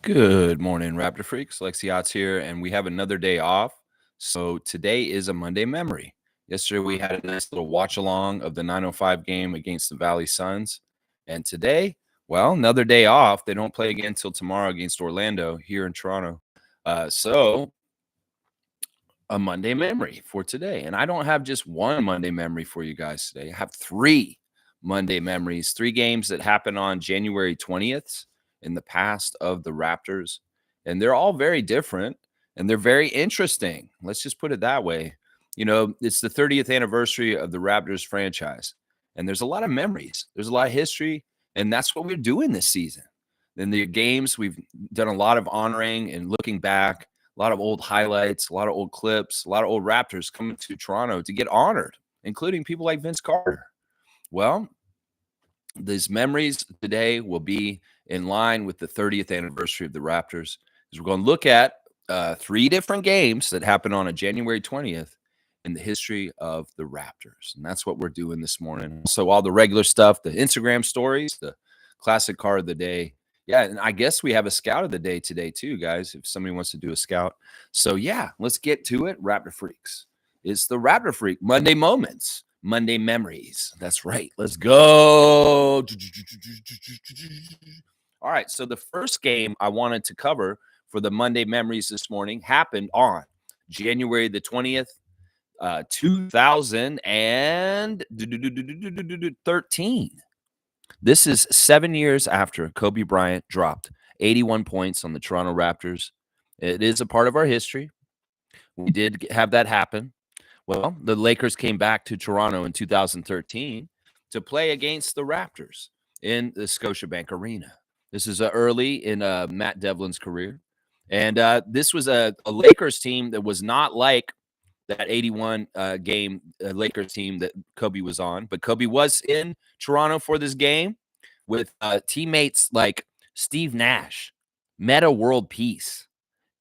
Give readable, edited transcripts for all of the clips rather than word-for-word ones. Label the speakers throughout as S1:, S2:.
S1: Good morning, Raptor Freaks. Lexiot's here, and we have another day off. So today is a Monday memory. Yesterday, we had a nice little watch along of the 9:05 game against the Valley Suns. And today, well, another day off. They don't play again until tomorrow against Orlando here in Toronto. So a Monday memory for today. And I don't have just one Monday memory for you guys today. I have three Monday memories, three games that happened on January 20th in the past of the Raptors. And they're all very different and they're very interesting. Let's just put it that way. You know, it's the 30th anniversary of the Raptors franchise. And there's a lot of memories, there's a lot of history. And that's what we're doing this season. In the games, we've done a lot of honoring and looking back, a lot of old highlights, a lot of old clips, a lot of old Raptors coming to Toronto to get honored, including people like Vince Carter. Well, these memories today will be in line with the 30th anniversary of the Raptors. As we're going to look at three different games that happened on a January 20th in the history of the Raptors. And that's what we're doing this morning. So all the regular stuff, the Instagram stories, the classic card of the day. Yeah, and I guess we have a scout of the day today too, guys, if somebody wants to do a scout. So yeah, let's get to it. Raptor Freaks. It's the Raptor Freak Monday Moments. Monday Memories. That's right. Let's go. All right. So the first game I wanted to cover for the Monday Memories this morning happened on January the 20th, 2013. This is 7 years after Kobe Bryant dropped 81 points on the Toronto Raptors. It is a part of our history. We did have that happen. Well, the Lakers came back to Toronto in 2013 to play against the Raptors in the Scotiabank Arena. This is early in Matt Devlin's career. And this was a Lakers team that was not like that 81 game Lakers team that Kobe was on. But Kobe was in Toronto for this game with teammates like Steve Nash, Metta World Peace,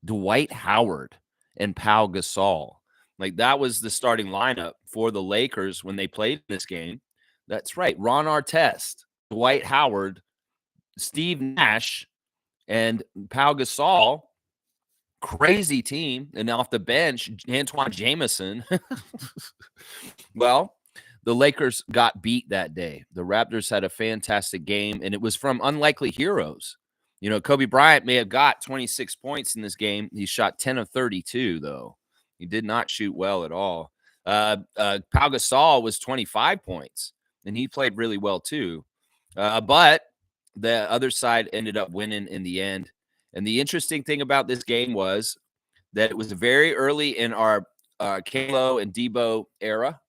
S1: Dwight Howard, and Pau Gasol. Like that was the starting lineup for the Lakers when they played this game. That's right. Ron Artest, Dwight Howard, Steve Nash, and Pau Gasol. Crazy team. And off the bench, Antoine Jameson. Well, the Lakers got beat that day. The Raptors had a fantastic game, and it was from unlikely heroes. You know, Kobe Bryant may have got 26 points in this game. He shot 10 of 32, though. He did not shoot well at all. Pau Gasol was 25 points, and he played really well, too. But the other side ended up winning in the end. And the interesting thing about this game was that it was very early in our Kalo and Debo era.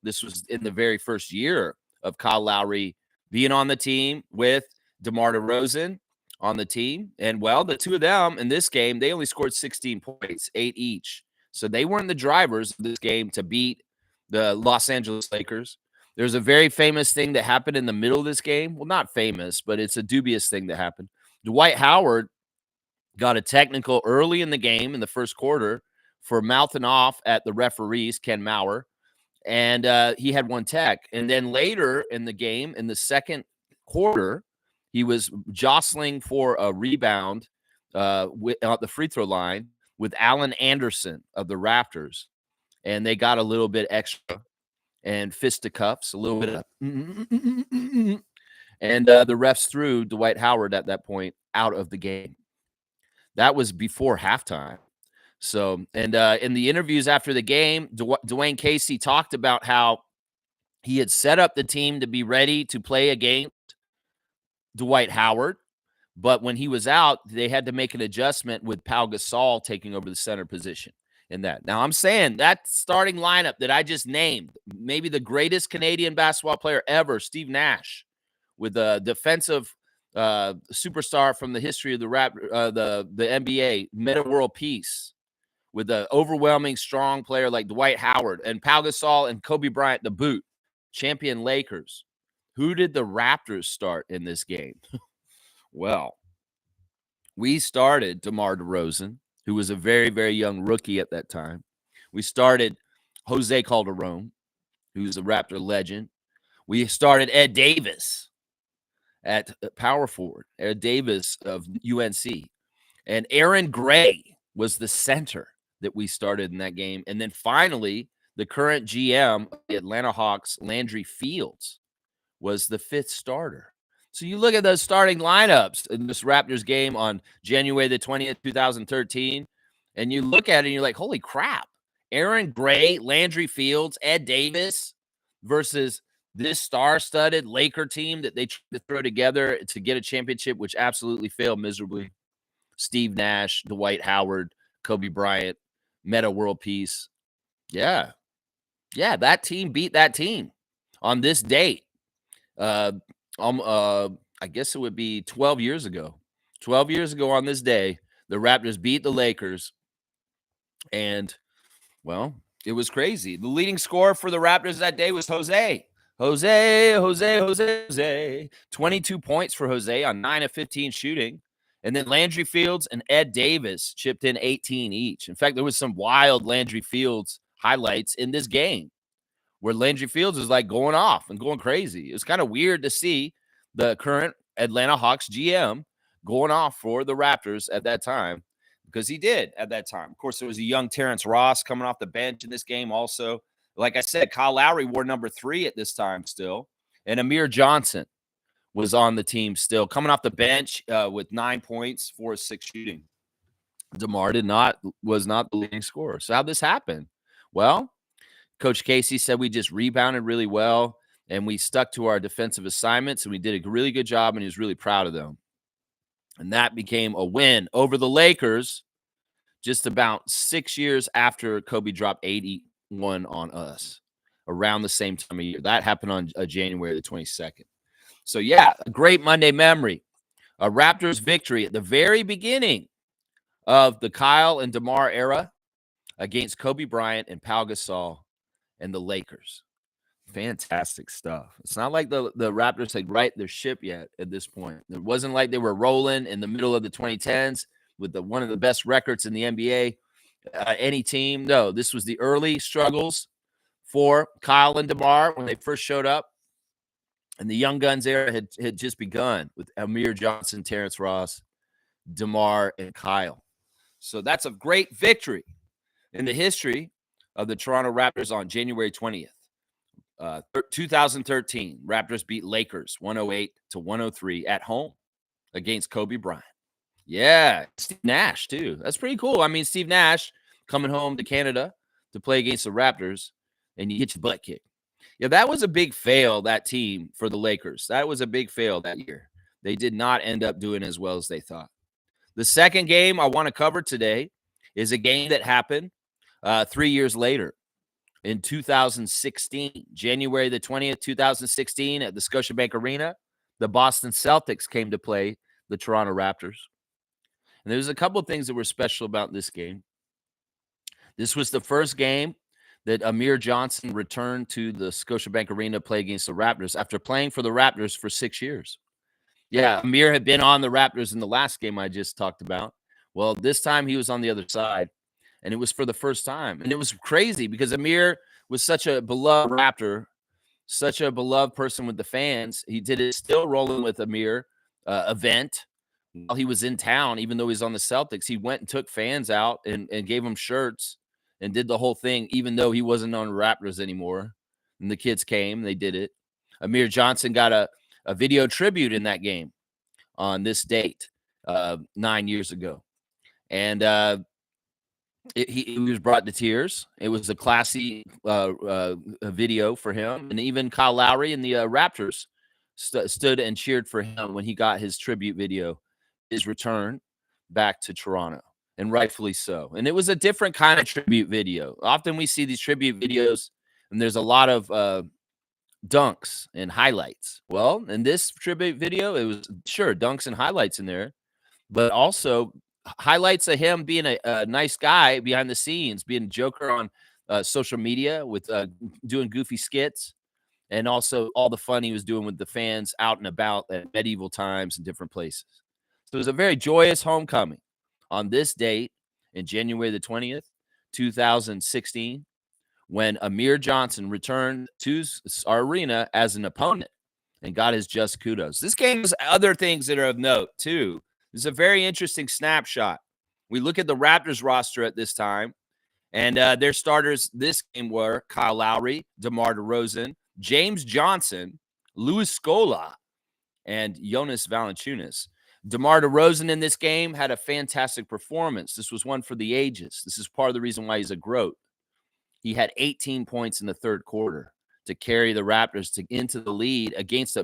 S1: This was in the very first year of Kyle Lowry being on the team with DeMar DeRozan on the team. And, well, the two of them in this game, they only scored 16 points, 8 each. So they weren't the drivers of this game to beat the Los Angeles Lakers. There's a very famous thing that happened in the middle of this game. Well, not famous, but it's a dubious thing that happened. Dwight Howard got a technical early in the game in the first quarter for mouthing off at the referees, Ken Maurer. And he had one tech. And then later in the game, in the second quarter, he was jostling for a rebound at the free throw line with Alan Anderson of the Raptors. And they got a little bit extra and fisticuffs, a little bit of and the refs threw Dwight Howard at that point out of the game. That was before halftime. So, and in the interviews after the game, Dwayne Casey talked about how he had set up the team to be ready to play against Dwight Howard. But when he was out, they had to make an adjustment with Pau Gasol taking over the center position in that. Now, I'm saying that starting lineup that I just named, maybe the greatest Canadian basketball player ever, Steve Nash, with a defensive superstar from the history of the NBA, Metta World Peace, with an overwhelming strong player like Dwight Howard and Pau Gasol and Kobe Bryant to boot, champion Lakers. Who did the Raptors start in this game? Well, we started DeMar DeRozan, who was a very, very young rookie at that time. We started Jose Calderon, who's a Raptor legend. We started Ed Davis at power forward, Ed Davis of UNC. And Aaron Gray was the center that we started in that game. And then finally, the current GM of the Atlanta Hawks, Landry Fields, was the fifth starter. So you look at those starting lineups in this Raptors game on January the 20th, 2013, and you look at it and you're like, holy crap. Aaron Gray, Landry Fields, Ed Davis versus this star-studded Laker team that they tried to throw together to get a championship, which absolutely failed miserably. Steve Nash, Dwight Howard, Kobe Bryant, Metta World Peace. Yeah. Yeah, that team beat that team on this date. I guess it would be 12 years ago. 12 years ago on this day, the Raptors beat the Lakers. And, well, it was crazy. The leading scorer for the Raptors that day was Jose. 22 points for Jose on 9 of 15 shooting. And then Landry Fields and Ed Davis chipped in 18 each. In fact, there was some wild Landry Fields highlights in this game where Landry Fields was like going off and going crazy. It was kind of weird to see the current Atlanta Hawks GM going off for the Raptors at that time, because he did at that time. Of course, there was a young Terrence Ross coming off the bench in this game also. Like I said, Kyle Lowry wore number 3 at this time still. And Amir Johnson was on the team still, coming off the bench with 9 points, 4 of 6 shooting. DeMar was not the leading scorer. So how'd this happen? Well, Coach Casey said we just rebounded really well, and we stuck to our defensive assignments, and we did a really good job, and he was really proud of them. And that became a win over the Lakers just about 6 years after Kobe dropped 81 on us, around the same time of year. That happened on January the 22nd. So, yeah, a great Monday memory. A Raptors victory at the very beginning of the Kyle and DeMar era against Kobe Bryant and Pau Gasol and the Lakers. Fantastic stuff. It's not like the Raptors had right their ship yet at this point. It wasn't like they were rolling in the middle of the 2010s with one of the best records in the NBA, any team. No, this was the early struggles for Kyle and DeMar when they first showed up. And the Young Guns era had just begun with Amir Johnson, Terrence Ross, DeMar, and Kyle. So that's a great victory in the history of the Toronto Raptors on January 20th. 2013, Raptors beat Lakers 108-103 at home against Kobe Bryant. Yeah, Steve Nash, too. That's pretty cool. I mean, Steve Nash coming home to Canada to play against the Raptors, and you get your butt kicked. Yeah, that was a big fail, that team, for the Lakers. That was a big fail that year. They did not end up doing as well as they thought. The second game I want to cover today is a game that happened 3 years later. In 2016, January the 20th, 2016, at the Scotiabank Arena, the Boston Celtics came to play the Toronto Raptors. And there's a couple of things that were special about this game. This was the first game that Amir Johnson returned to the Scotiabank Arena to play against the Raptors after playing for the Raptors for 6 years. Yeah, Amir had been on the Raptors in the last game I just talked about. Well, this time he was on the other side. And it was for the first time. And it was crazy because Amir was such a beloved Raptor, such a beloved person with the fans. He did it Still Rolling with Amir event while he was in town, even though he was on the Celtics. He went and took fans out and gave them shirts and did the whole thing, even though he wasn't on Raptors anymore. And the kids came, they did it. Amir Johnson got a video tribute in that game on this date 9 years ago. And he was brought to tears. It was a classy video for him. And even Kyle Lowry and the Raptors stood and cheered for him when he got his tribute video, his return back to Toronto, and rightfully so. And it was a different kind of tribute video. Often we see these tribute videos, and there's a lot of dunks and highlights. Well, in this tribute video, it was sure dunks and highlights in there, but also highlights of him being a nice guy behind the scenes, being a joker on social media with doing goofy skits, and also all the fun he was doing with the fans out and about at medieval times and different places. So it was a very joyous homecoming on this date in January the 20th, 2016, when Amir Johnson returned to our arena as an opponent and got his just kudos. This game has other things that are of note, too. It's a very interesting snapshot. We look at the Raptors roster at this time, and their starters this game were Kyle Lowry, DeMar DeRozan, James Johnson, Louis Scola, and Jonas Valanciunas. DeMar DeRozan in this game had a fantastic performance. This was one for the ages. This is part of the reason why he's a GOAT. He had 18 points in the third quarter to carry the Raptors into the lead against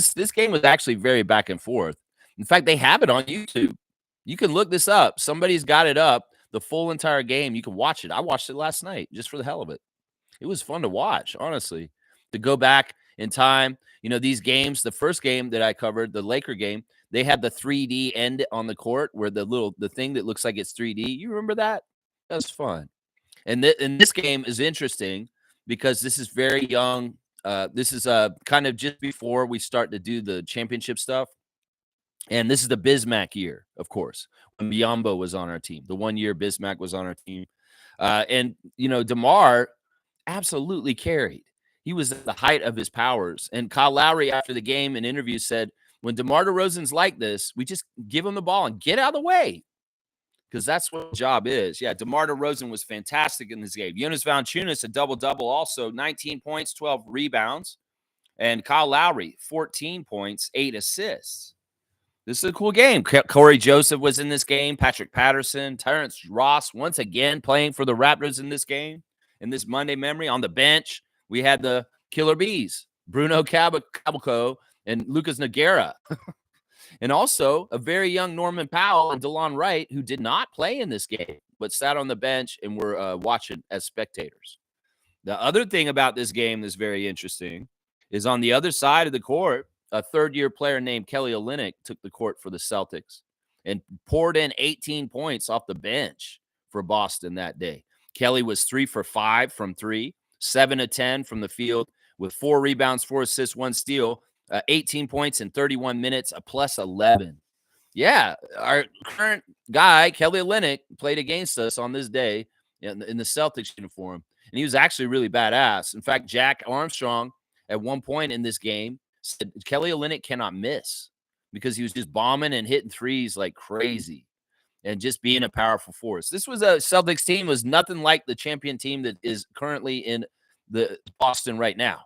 S1: this game was actually very back and forth. In fact, they have it on YouTube. You can look this up. Somebody's got it up, the full entire game. You can watch it. I watched it last night just for the hell of it. It was fun to watch, honestly, to go back in time. You know, these games, the first game that I covered, the Laker game, they had the 3D end on the court where the thing that looks like it's 3D. You remember that? That was fun. And this game is interesting because this is very young. This is kind of just before we start to do the championship stuff. And this is the Bismack year, of course, when Biyombo was on our team. The 1 year Bismack was on our team. And, you know, DeMar absolutely carried. He was at the height of his powers. And Kyle Lowry, after the game in interviews, said, when DeMar DeRozan's like this, we just give him the ball and get out of the way. Because that's what the job is. Yeah, DeMar DeRozan was fantastic in this game. Jonas Valanciunas, a double-double also, 19 points, 12 rebounds. And Kyle Lowry, 14 points, 8 assists. This is a cool game. Corey Joseph was in this game. Patrick Patterson, Terrence Ross, once again playing for the Raptors in this game. In this Monday memory, on the bench, we had the Killer Bees, Bruno Caboclo and Lucas Nogueira. And also a very young Norman Powell and DeLon Wright, who did not play in this game, but sat on the bench and were watching as spectators. The other thing about this game that's very interesting is on the other side of the court, a third-year player named Kelly Olynyk took the court for the Celtics and poured in 18 points off the bench for Boston that day. Kelly was 3 for 5 from 3, 7 of 10 from the field with 4 rebounds, 4 assists, 1 steal. 18 points in 31 minutes, a plus 11. Yeah, our current guy, Kelly Olynyk, played against us on this day in the Celtics uniform, and he was actually really badass. In fact, Jack Armstrong, at one point in this game, said Kelly Olynyk cannot miss because he was just bombing and hitting threes like crazy and just being a powerful force. This was a Celtics team was nothing like the champion team that is currently in the Boston right now.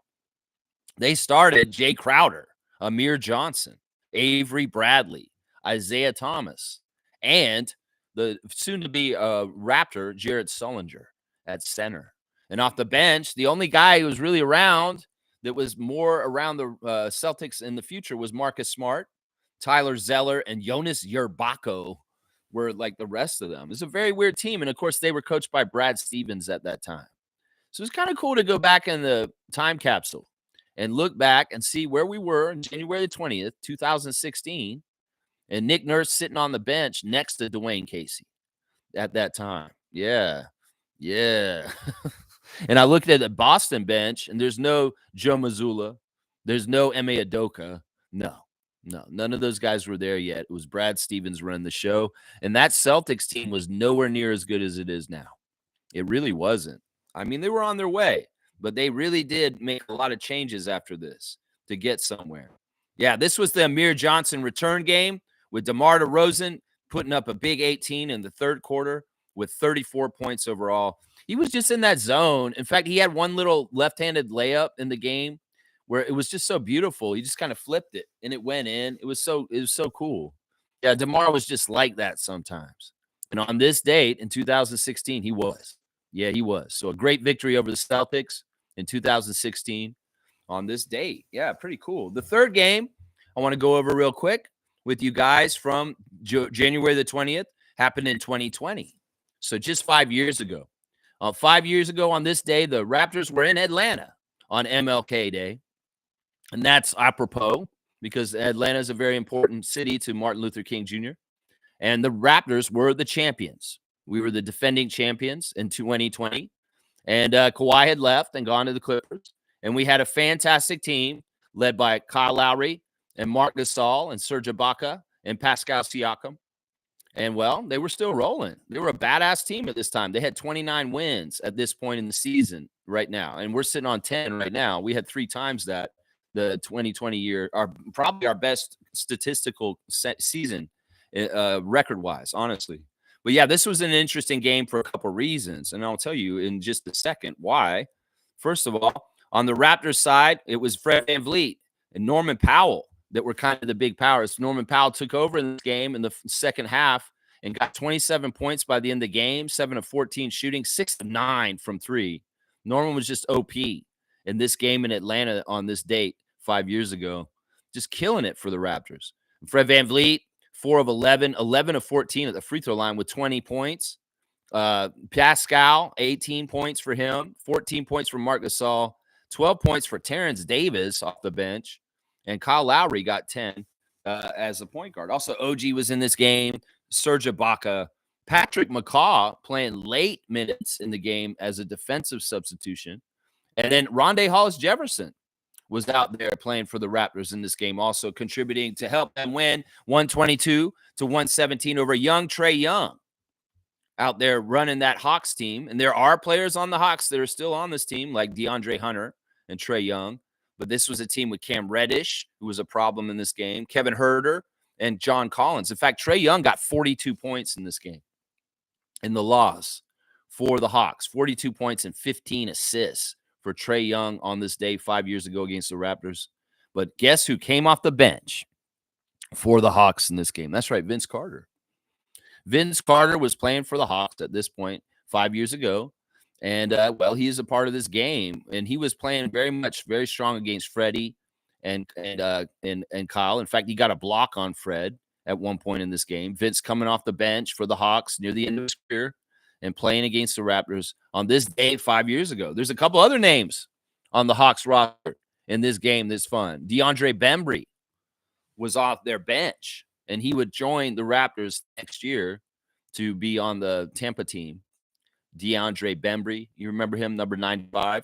S1: They started Jay Crowder, Amir Johnson, Avery Bradley, Isaiah Thomas, and the soon-to-be Raptor, Jared Sullinger at center. And off the bench, the only guy who was really around that was more around the Celtics in the future was Marcus Smart, Tyler Zeller, and Jonas Yerbako were like the rest of them. It's a very weird team. And, of course, they were coached by Brad Stevens at that time. So it's kind of cool to go back in the time capsule and look back and see where we were on January 20th, 2016, and Nick Nurse sitting on the bench next to Dwayne Casey at that time. Yeah. And I looked at the Boston bench, and there's no Joe Mazzulla. There's no Ime Udoka. No, none of those guys were there yet. It was Brad Stevens running the show, and that Celtics team was nowhere near as good as it is now. It really wasn't. I mean, they were on their way, but they really did make a lot of changes after this to get somewhere. Yeah, this was the Amir Johnson return game with DeMar DeRozan putting up a big 18 in the third quarter with 34 points overall. He was just in that zone. In fact, he had one little left-handed layup in the game where it was just so beautiful. He just kind of flipped it, and it went in. It was so cool. Yeah, DeMar was just like that sometimes. And on this date in 2016, he was. Yeah, he was. So a great victory over the Celtics in 2016 on this date. Yeah, pretty cool. The third game I want to go over real quick with you guys from January the 20th happened in 2020. So just 5 years ago. 5 years ago on this day, the Raptors were in Atlanta on MLK Day. And that's apropos because Atlanta is a very important city to Martin Luther King Jr. And the Raptors were the champions. We were the defending champions in 2020. And Kawhi had left and gone to the Clippers. And we had a fantastic team led by Kyle Lowry and Marc Gasol and Serge Ibaka and Pascal Siakam. And, well, they were still rolling. They were a badass team at this time. They had 29 wins at this point in the season right now. And we're sitting on 10 right now. We had 3 times that the 2020 year, probably our best statistical season record-wise, honestly. But, yeah, this was an interesting game for a couple reasons, and I'll tell you in just a second why. First of all, on the Raptors side, it was Fred VanVleet and Norman Powell that were kind of the big powers. Norman Powell took over in this game in the second half and got 27 points by the end of the game, 7 of 14 shooting, 6 of 9 from 3. Norman was just OP in this game in Atlanta on this date 5 years ago, just killing it for the Raptors. Fred VanVleet, 4 of 11, 11 of 14 at the free throw line with 20 points. Pascal, 18 points for him, 14 points for Marc Gasol, 12 points for Terrence Davis off the bench, and Kyle Lowry got 10 as a point guard. Also, OG was in this game, Serge Ibaka, Patrick McCaw playing late minutes in the game as a defensive substitution, and then Rondé Hollis-Jefferson was out there playing for the Raptors in this game, also contributing to help them win 122 to 117 over young Trae Young out there running that Hawks team. And there are players on the Hawks that are still on this team, like DeAndre Hunter and Trae Young. But this was a team with Cam Reddish, who was a problem in this game, Kevin Huerter, and John Collins. In fact, Trae Young got 42 points in this game in the loss for the Hawks, 42 points and 15 assists for Trae Young on this day 5 years ago against the Raptors. But guess who came off the bench for the Hawks in this game? That's right, Vince Carter. Vince Carter was playing for the Hawks at this point 5 years ago. And, well, he is a part of this game. And he was playing very strong against Freddie and Kyle. In fact, he got a block on Fred at one point in this game. Vince coming off the bench for the Hawks near the end of his career and playing against the Raptors on this day 5 years ago. There's a couple other names on the Hawks roster in this game that's fun. DeAndre Bembry was off their bench, and he would join the Raptors next year to be on the Tampa team. DeAndre Bembry, you remember him, number 95?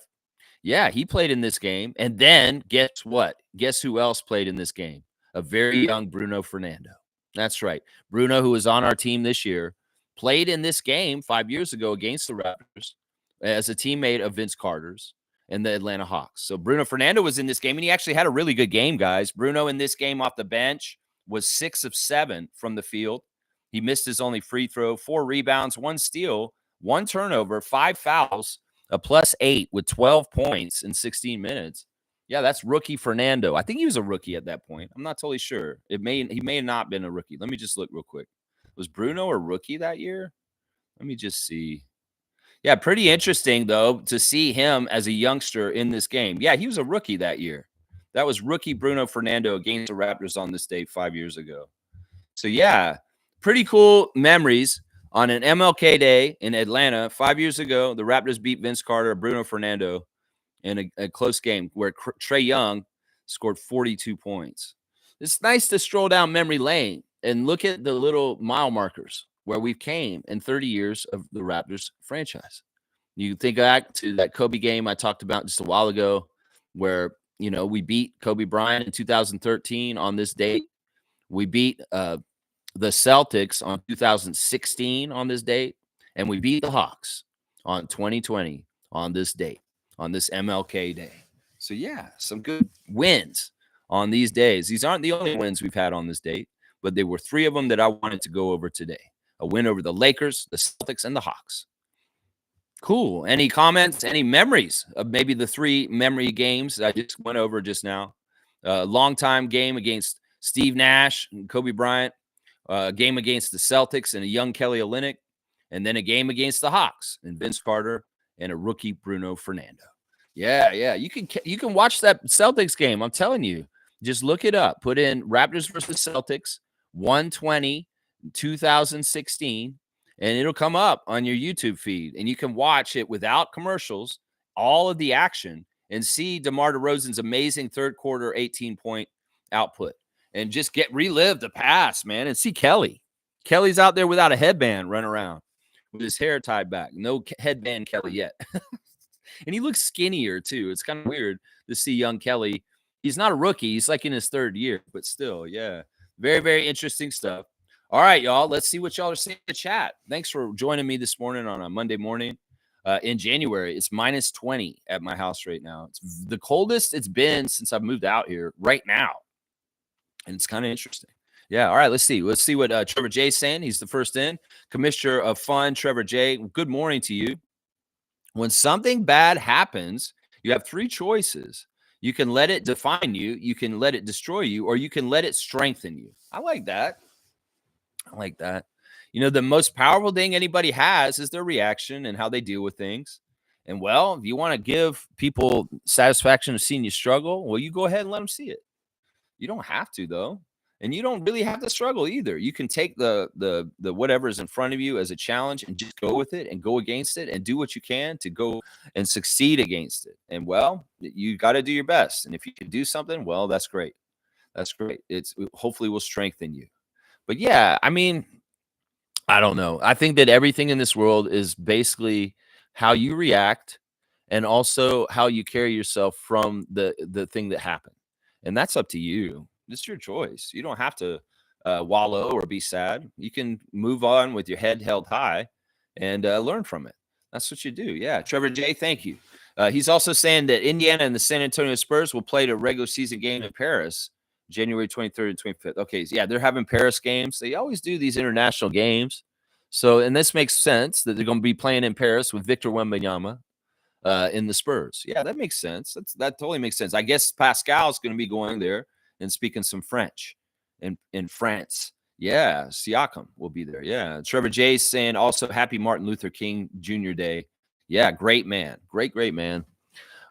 S1: Yeah, he played in this game. And then guess what? Guess who else played in this game? A very young Bruno Fernando. That's right. Bruno, who was on our team this year, played in this game 5 years ago against the Raptors as a teammate of Vince Carter's and the Atlanta Hawks. So Bruno Fernando was in this game, and he actually had a really good game, guys. Bruno in this game off the bench was 6 of 7 from the field. He missed his only free throw, 4 rebounds, 1 steal, 1 turnover, 5 fouls, a +8 with 12 points in 16 minutes. Yeah, that's rookie Fernando. I think he was a rookie at that point. I'm not totally sure. He may have not been a rookie. Let me just look real quick. Was Bruno a rookie that year? Let me just see. Yeah, pretty interesting, though, to see him as a youngster in this game. Yeah, he was a rookie that year. That was rookie Bruno Fernando against the Raptors on this day 5 years ago. So, yeah, pretty cool memories on an MLK Day in Atlanta 5 years ago. The Raptors beat Vince Carter, Bruno Fernando in a close game where Trae Young scored 42 points. It's nice to stroll down memory lane and look at the little mile markers where we've came in 30 years of the Raptors franchise. You think back to that Kobe game I talked about just a while ago where, we beat Kobe Bryant in 2013 on this date. We beat the Celtics on 2016 on this date, and we beat the Hawks on 2020 on this date, on this MLK Day. So, yeah, some good wins on these days. These aren't the only wins we've had on this date, but there were 3 of them that I wanted to go over today. A win over the Lakers, the Celtics, and the Hawks. Cool. Any comments, any memories of maybe the 3 memory games that I just went over just now? Long-time game against Steve Nash and Kobe Bryant, a game against the Celtics and a young Kelly Olynyk, and then a game against the Hawks and Vince Carter and a rookie Bruno Fernando. Yeah. You can watch that Celtics game. I'm telling you. Just look it up. Put in Raptors versus Celtics 120 2016, and it'll come up on your YouTube feed, and you can watch it without commercials, all of the action, and see DeMar DeRozan's amazing third quarter 18-point output, and just relive the past, man, and see Kelly. Kelly's out there without a headband running around with his hair tied back. No headband Kelly yet. And he looks skinnier, too. It's kind of weird to see young Kelly. He's not a rookie. He's like in his 3rd year, but still, yeah. Very, very interesting stuff. All right, y'all. Let's see what y'all are saying in the chat. Thanks for joining me this morning on a Monday morning in January. It's -20 at my house right now. It's the coldest it's been since I've moved out here right now. And it's kind of interesting. Yeah. All right. Let's see. Let's see what Trevor J's saying. He's the first in. Commissioner of Fun, Trevor J. Good morning to you. When something bad happens, you have three choices. You can let it define you, you can let it destroy you, or you can let it strengthen you. I like that. I like that. You know, the most powerful thing anybody has is their reaction and how they deal with things. And well, if you want to give people satisfaction of seeing you struggle, well, you go ahead and let them see it. You don't have to though. And you don't really have to struggle either. You can take the whatever is in front of you as a challenge and just go with it and go against it and do what you can to go and succeed against it. And well, you got to do your best. And if you can do something, well, that's great. That's great. It's hopefully will strengthen you. But yeah, I mean, I don't know. I think that everything in this world is basically how you react and also how you carry yourself from the thing that happened. And that's up to you. It's your choice. You don't have to wallow or be sad. You can move on with your head held high and learn from it. That's what you do. Yeah. Trevor J, thank you. He's also saying that Indiana and the San Antonio Spurs will play a regular season game in Paris January 23rd and 25th. Okay. So yeah, they're having Paris games. They always do these international games. So, and this makes sense that they're going to be playing in Paris with Victor Wembanyama in the Spurs. Yeah, that makes sense. That totally makes sense. I guess Pascal's going to be going there and speaking some French in France. Yeah, Siakam will be there. Yeah, Trevor J saying also happy Martin Luther King Jr. Day. Yeah, great man. Great man.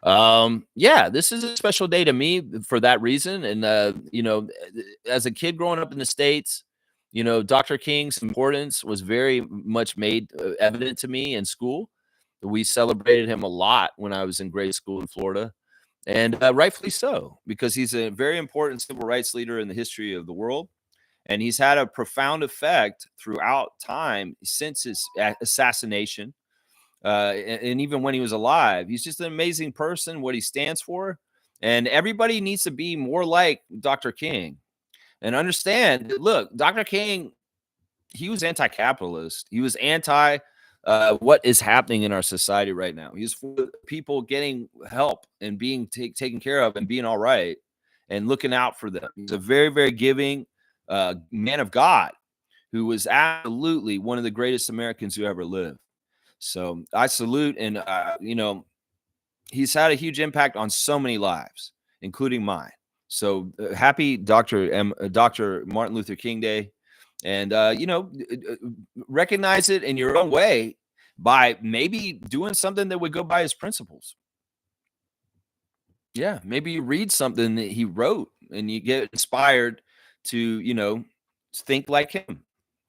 S1: Yeah, this is a special day to me for that reason. And you know, as a kid growing up in the States, you know, Dr. King's importance was very much made evident to me in school. We celebrated him a lot when I was in grade school in Florida, and rightfully so, because he's a very important civil rights leader in the history of the world. And he's had a profound effect throughout time since his assassination. And even when he was alive, he's just an amazing person, what he stands for. And everybody needs to be more like Dr. King and understand that, look, Dr. King, he was anti-capitalist. He was anti what is happening in our society right now. He's for people getting help and being taken care of and being all right and looking out for them. He's a very, very giving man of God who was absolutely one of the greatest Americans who ever lived. So I salute, and you know, he's had a huge impact on so many lives, including mine. So happy Dr. Martin Luther King Day, and you know, recognize it in your own way by maybe doing something that would go by his principles. Yeah, maybe you read something that he wrote and you get inspired to, you know, think like him,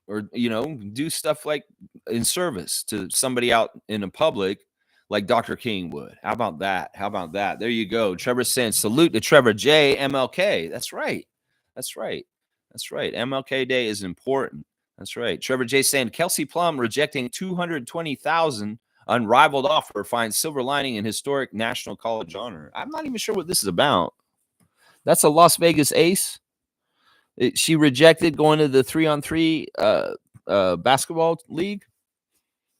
S1: or you know, do stuff like in service to somebody out in the public like Dr. King would. How about that? How about that? There you go. Trevor saying salute to Trevor J. MLK. That's right. That's right. That's right. MLK Day is important. That's right. Trevor J saying Kelsey Plum rejecting 220,000 unrivaled offer finds silver lining in historic National College honor. I'm not even sure what this is about. That's a Las Vegas ace. She rejected going to the 3-on-3 basketball league.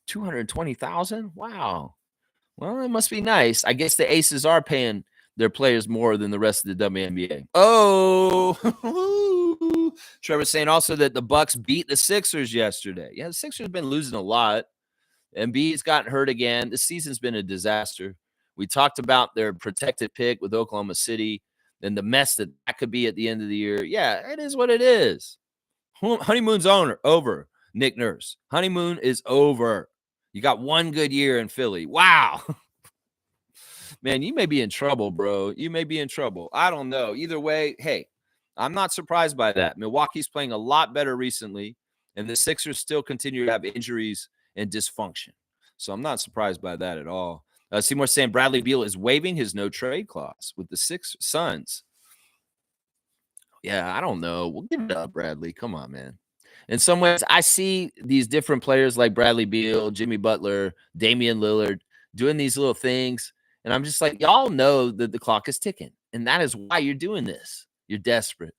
S1: 220,000. Wow. Well, it must be nice. I guess the Aces are paying their players more than the rest of the WNBA. Oh, Trevor's saying also that the Bucks beat the Sixers yesterday. Yeah, the Sixers have been losing a lot. Embiid's gotten hurt again. This season's been a disaster. We talked about their protected pick with Oklahoma City and the mess that could be at the end of the year. Yeah, it is what it is. Honeymoon's over, Nick Nurse. Honeymoon is over. You got one good year in Philly. Wow. Man, you may be in trouble, bro. You may be in trouble. I don't know. Either way, hey, I'm not surprised by that. Milwaukee's playing a lot better recently, and the Sixers still continue to have injuries and dysfunction. So I'm not surprised by that at all. Seymour saying Bradley Beal is waiving his no trade clause with the Suns. Yeah, I don't know. We'll give it up, Bradley. Come on, man. In some ways, I see these different players like Bradley Beal, Jimmy Butler, Damian Lillard doing these little things. And I'm just like, y'all know that the clock is ticking. And that is why you're doing this. You're desperate.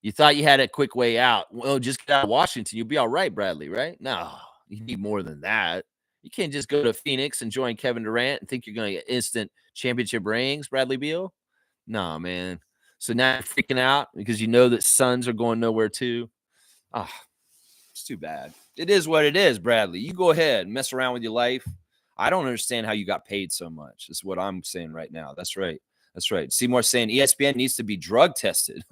S1: You thought you had a quick way out. Well, just get out of Washington. You'll be all right, Bradley, right? No, you need more than that. You can't just go to Phoenix and join Kevin Durant and think you're going to get instant championship rings, Bradley Beal. No, man.
S2: So now you're freaking out because you know that Suns are going nowhere too. Ah, it's too bad. It is what it is, Bradley. You go ahead and mess around with your life. I don't understand how you got paid so much. That's what I'm saying right now. That's right. That's right. Seymour saying ESPN needs to be drug tested.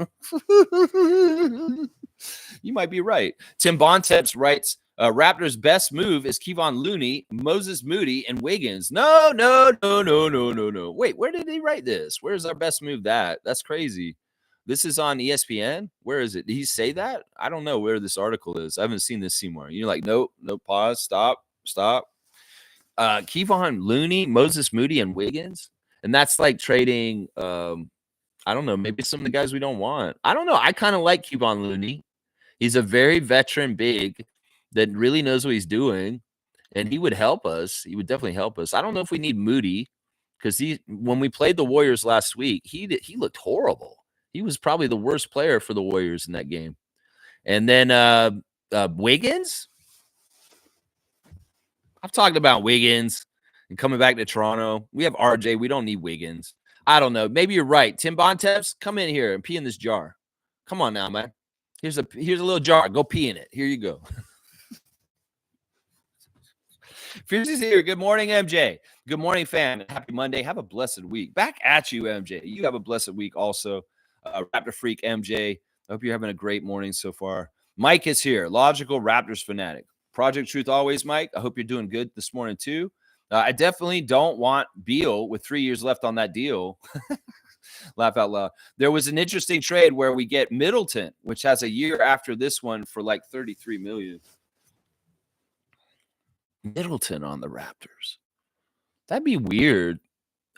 S2: You might be right. Tim Bontemps writes, Raptors' best move is Kevon Looney, Moses Moody, and Wiggins. No. Wait, where did he write this? Where's our best move that? That's crazy. This is on ESPN? Where is it? Did he say that? I don't know where this article is. I haven't seen this, Seymour. You're like, nope, pause, stop. Kevon Looney, Moses Moody, and Wiggins. And that's like trading, I don't know, maybe some of the guys we don't want. I don't know. I kind of like Kevon Looney. He's a very veteran big that really knows what he's doing, and he would help us. He would definitely help us. I don't know if we need Moody because when we played the Warriors last week, he looked horrible. He was probably the worst player for the Warriors in that game. And then Wiggins, I've talked about Wiggins and coming back to Toronto. We have RJ. We don't need Wiggins. I don't know. Maybe you're right. Tim Bontemps, come in here and pee in this jar. Come on now, man. Here's a little jar. Go pee in it. Here you go. Fierce's here. Good morning, MJ. Good morning, fam. Happy Monday. Have a blessed week. Back at you, MJ. You have a blessed week also. Raptor Freak MJ. I hope you're having a great morning so far. Mike is here. Logical Raptors fanatic. Project Truth always, Mike. I hope you're doing good this morning too. I definitely don't want Beal with 3 years left on that deal. Laugh out loud. There was an interesting trade where we get Middleton, which has a year after this one for like $33 million. Middleton on the Raptors. That'd be weird.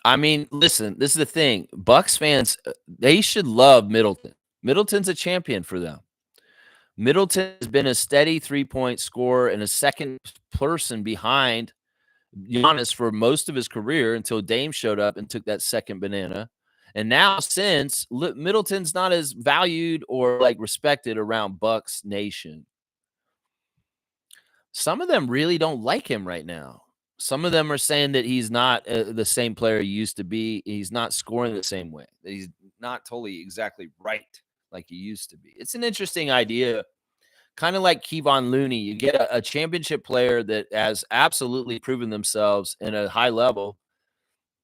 S2: I mean, listen, this is the thing. Bucks fans, they should love Middleton. Middleton's a champion for them. Middleton has been a steady 3-point scorer and a second person behind Giannis for most of his career until Dame showed up and took that second banana. And now since Middleton's not as valued or like respected around Bucks Nation. Some of them really don't like him right now. Some of them are saying that he's not the same player he used to be. He's not scoring the same way. That he's not totally exactly right like he used to be. It's an interesting idea. Kind of like Kevon Looney. You get a championship player that has absolutely proven themselves in a high level.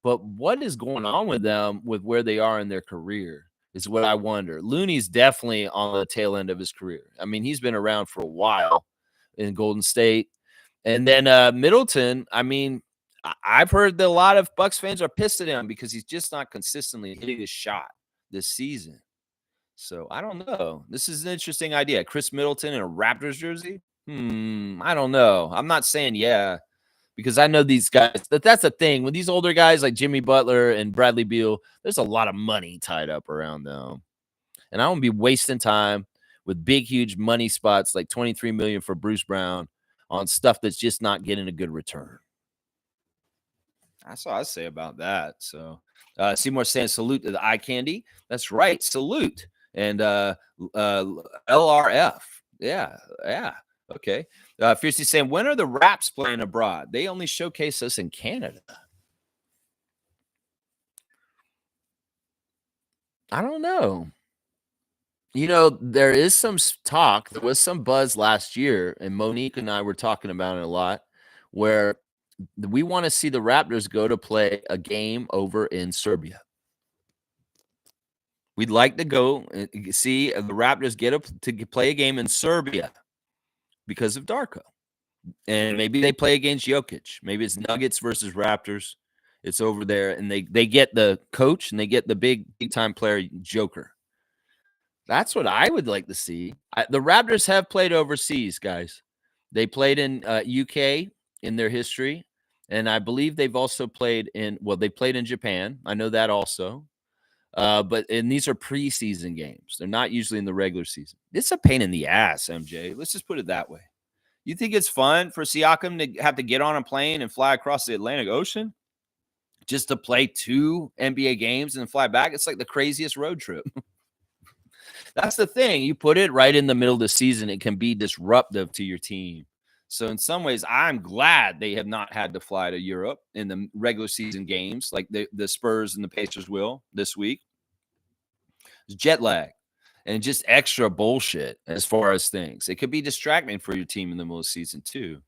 S2: But what is going on with them with where they are in their career is what I wonder. Looney's definitely on the tail end of his career. I mean, he's been around for a while in Golden State. And then Middleton, I mean, I've heard that a lot of Bucks fans are pissed at him because he's just not consistently hitting his shot this season. So I don't know. This is an interesting idea. Chris Middleton in a Raptors jersey? I don't know. I'm not saying yeah. Because I know these guys, that's the thing. With these older guys like Jimmy Butler and Bradley Beal, there's a lot of money tied up around them. And I won't be wasting time with big, huge money spots like $23 million for Bruce Brown on stuff that's just not getting a good return. That's all I say about that. So Seymour saying salute to the eye candy. That's right. Salute. And LRF. Yeah. Okay. Fiercely saying, when are the Raps playing abroad? They only showcase us in Canada. I don't know. You know, there is some talk. There was some buzz last year, and Monique and I were talking about it a lot, where we want to see the Raptors go to play a game over in Serbia. We'd like to go and see the Raptors get up to play a game in Serbia because of Darko. And maybe they play against Jokic. Maybe it's Nuggets versus Raptors. It's over there, and they get the coach and they get the big time player Joker. That's what I would like to see. The Raptors have played overseas, guys. They played in UK in their history, and I believe they've also played they played in Japan. I know that also. But these are preseason games. They're not usually in the regular season. It's a pain in the ass, MJ. Let's just put it that way. You think it's fun for Siakam to have to get on a plane and fly across the Atlantic Ocean just to play 2 NBA games and fly back? It's like the craziest road trip. That's the thing. You put it right in the middle of the season, it can be disruptive to your team. So in some ways, I'm glad they have not had to fly to Europe in the regular season games like the Spurs and the Pacers will this week.
S1: It's jet lag and just extra bullshit as far as things. It could be distracting for your team in the middle of the season too.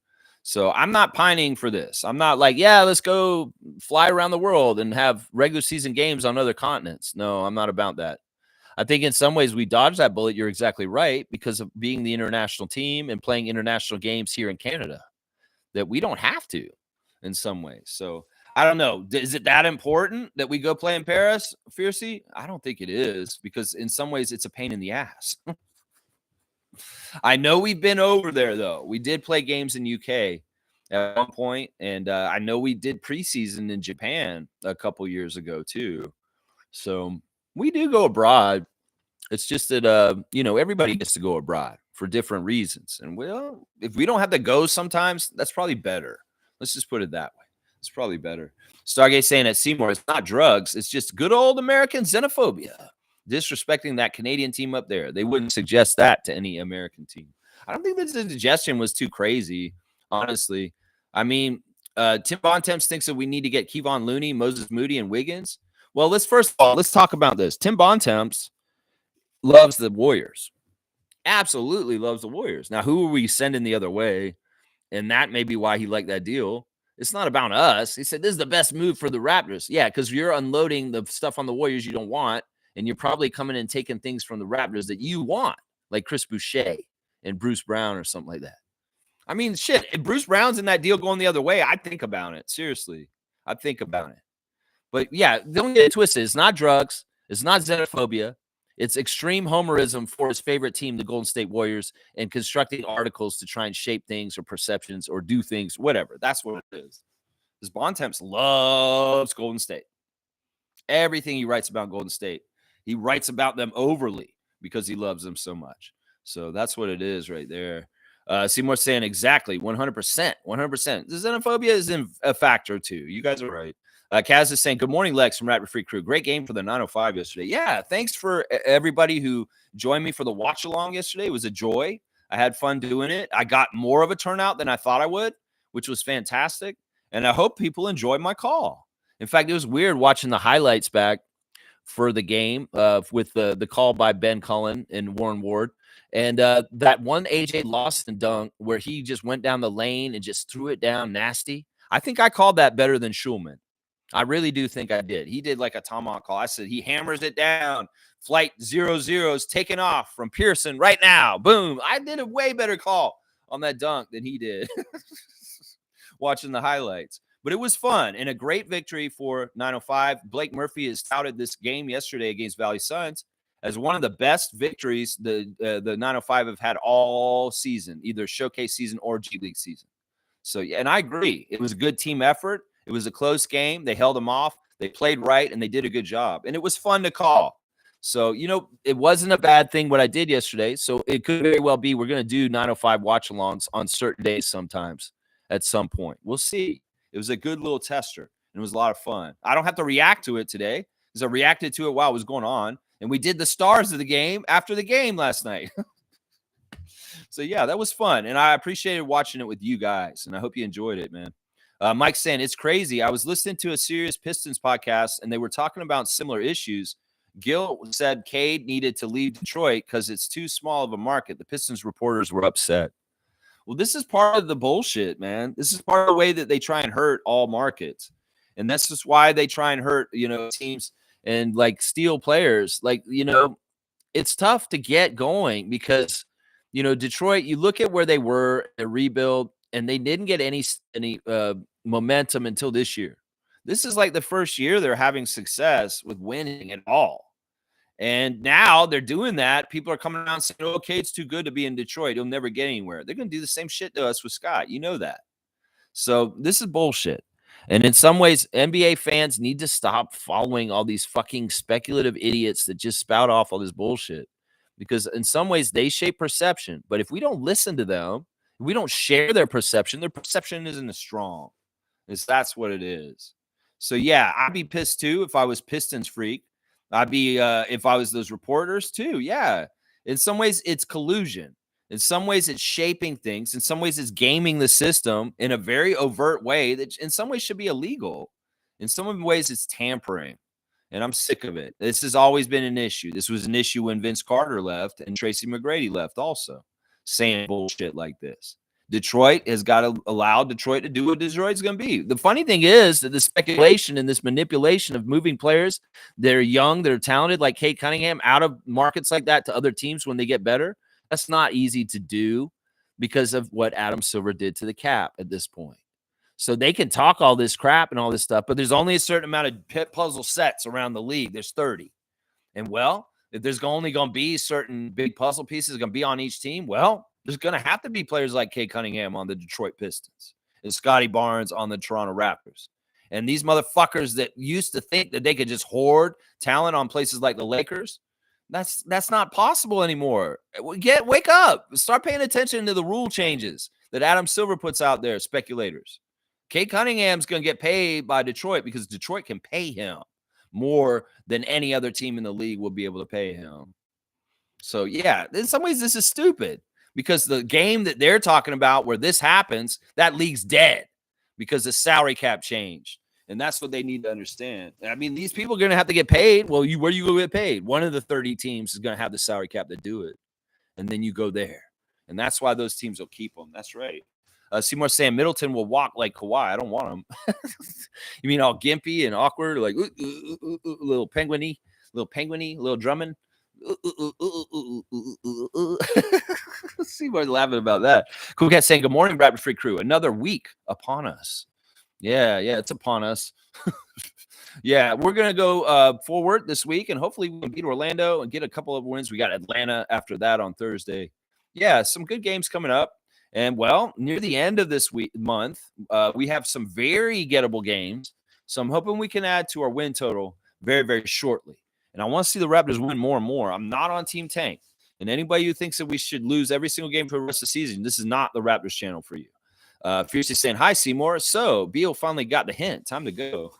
S1: So I'm not pining for this. I'm not like, yeah, let's go fly around the world and have regular season games on other continents. No, I'm not about that. I think in some ways we dodged that bullet. You're exactly right, because of being the international team and playing international games here in Canada, that we don't have to in some ways. So I don't know. Is it that important that we go play in Paris, Fiercey? I don't think it is, because in some ways it's a pain in the ass. I know we've been over there, though. We did play games in UK at one point, and I know we did preseason in Japan a couple years ago too. So we do go abroad. It's just that everybody gets to go abroad for different reasons. And well, if we don't have to go sometimes, that's probably better. Let's just put it that way. It's probably better. Stargate saying at Seymour, it's not drugs, it's just good old American xenophobia. Disrespecting that Canadian team up there. They wouldn't suggest that to any American team. I don't think that the suggestion was too crazy, honestly. I mean, Tim Bontemps thinks that we need to get Kevon Looney, Moses Moody, and Wiggins. Well, let's talk about this. Tim Bontemps loves the Warriors. Absolutely loves the Warriors. Now, who are we sending the other way? And that may be why he liked that deal. It's not about us. He said, this is the best move for the Raptors. Yeah, because you're unloading the stuff on the Warriors you don't want, and you're probably coming and taking things from the Raptors that you want, like Chris Boucher and Bruce Brown or something like that. I mean, shit, if Bruce Brown's in that deal going the other way, I'd think about it. Seriously, I'd think about it. But yeah, don't get it twisted. It's not drugs. It's not xenophobia. It's extreme homerism for his favorite team, the Golden State Warriors, and constructing articles to try and shape things or perceptions or do things, whatever. That's what it is. Because Bontemps loves Golden State. Everything he writes about Golden State, he writes about them overly because he loves them so much. So that's what it is right there. Seymour saying exactly 100%. 100%. The xenophobia is a factor too. You guys are right. Kaz is saying, good morning, Lex from Raptor Free Crew. Great game for the 905 yesterday. Yeah, thanks for everybody who joined me for the watch along yesterday. It was a joy. I had fun doing it. I got more of a turnout than I thought I would, which was fantastic. And I hope people enjoyed my call. In fact, it was weird watching the highlights back for the game with the call by Ben Cullen and Warren Ward. And that one AJ Lawson dunk where he just went down the lane and just threw it down nasty. I think I called that better than Schulman. I really do think I did. He did like a tomahawk call. I said he hammers it down. Flight 00 is taking off from Pearson right now. Boom. I did a way better call on that dunk than he did watching the highlights. But it was fun and a great victory for 905. Blake Murphy has touted this game yesterday against Valley Suns as one of the best victories the 905 have had all season, either showcase season or G League season. So, yeah, and I agree. It was a good team effort. It was a close game. They held them off. They played right, and they did a good job. And it was fun to call. So, it wasn't a bad thing what I did yesterday. So it could very well be we're going to do 905 watch-alongs on certain days sometimes at some point. We'll see. It was a good little tester, and it was a lot of fun. I don't have to react to it today because I reacted to it while it was going on. And we did the stars of the game after the game last night. So, yeah, that was fun. And I appreciated watching it with you guys, and I hope you enjoyed it, man. Mike's saying, it's crazy. I was listening to a Serious Pistons podcast, and they were talking about similar issues. Gil said Cade needed to leave Detroit because it's too small of a market. The Pistons reporters were upset. Well, this is part of the bullshit, man. This is part of the way that they try and hurt all markets. And that's just why they try and hurt, teams and, like, steal players. Like, it's tough to get going because, Detroit, you look at where they were, a rebuild, and they didn't get any momentum until this year. This is like the first year they're having success with winning at all. And now they're doing that. People are coming around saying, okay, it's too good to be in Detroit. He'll never get anywhere. They're going to do the same shit to us with Scott. You know that. So this is bullshit. And in some ways, NBA fans need to stop following all these fucking speculative idiots that just spout off all this bullshit. Because in some ways, they shape perception. But if we don't listen to them, if we don't share their perception isn't as strong. That's what it is. So, yeah, I'd be pissed too if I was Pistons freak. I'd be if I was those reporters too. Yeah. In some ways, it's collusion. In some ways, it's shaping things. In some ways, it's gaming the system in a very overt way that in some ways should be illegal. In some ways, it's tampering.
S2: And I'm sick of it. This has always been an issue. This was an issue when Vince Carter left and Tracy McGrady left also, saying bullshit like this. Detroit has got to allow Detroit to do what Detroit's going to be. The funny thing is that the speculation and this manipulation of moving players that are young, that are talented, like Cade Cunningham, out of markets like that to other teams when they get better, that's not easy to do because of what Adam Silver did to the cap at this point. So they can talk all this crap and all this stuff, but there's only a certain amount of pit puzzle sets around the league. There's 30. And, well, if there's only going to be certain big puzzle pieces going to be on each team, well, there's going to have to be players like Cade Cunningham on the Detroit Pistons and Scotty Barnes on the Toronto Raptors. And these motherfuckers that used to think that they could just hoard talent on places like the Lakers, that's not possible anymore. Wake up. Start paying attention to the rule changes that Adam Silver puts out there, speculators. Cade Cunningham's going to get paid by Detroit because Detroit can pay him more than any other team in the league will be able to pay him. So, yeah, in some ways, this is stupid because the game that they're talking about where this happens, that league's dead because the salary cap changed. And that's what they need to understand. I mean, these people are going to have to get paid. Well, where are you going to get paid? One of the 30 teams is going to have the salary cap to do it. And then you go there. And that's why those teams will keep them. That's right. Seymour saying Middleton will walk like Kawhi. I don't want him. You mean all gimpy and awkward, like little penguiny, little drumming. Seymour's laughing about that. Cool Cat saying, good morning, Raptor Free Crew. Another week upon us. Yeah, it's upon us. Yeah, we're going to go forward this week, and hopefully we can beat Orlando and get a couple of wins. We got Atlanta after that on Thursday. Yeah, some good games coming up. And, well, near the end of this month, we have some very gettable games. So I'm hoping we can add to our win total very, very shortly. And I want to see the Raptors win more and more. I'm not on Team Tank. And anybody who thinks that we should lose every single game for the rest of the season, this is not the Raptors channel for you. Fiercely saying, hi, Seymour. So, Beal finally got the hint. Time to go.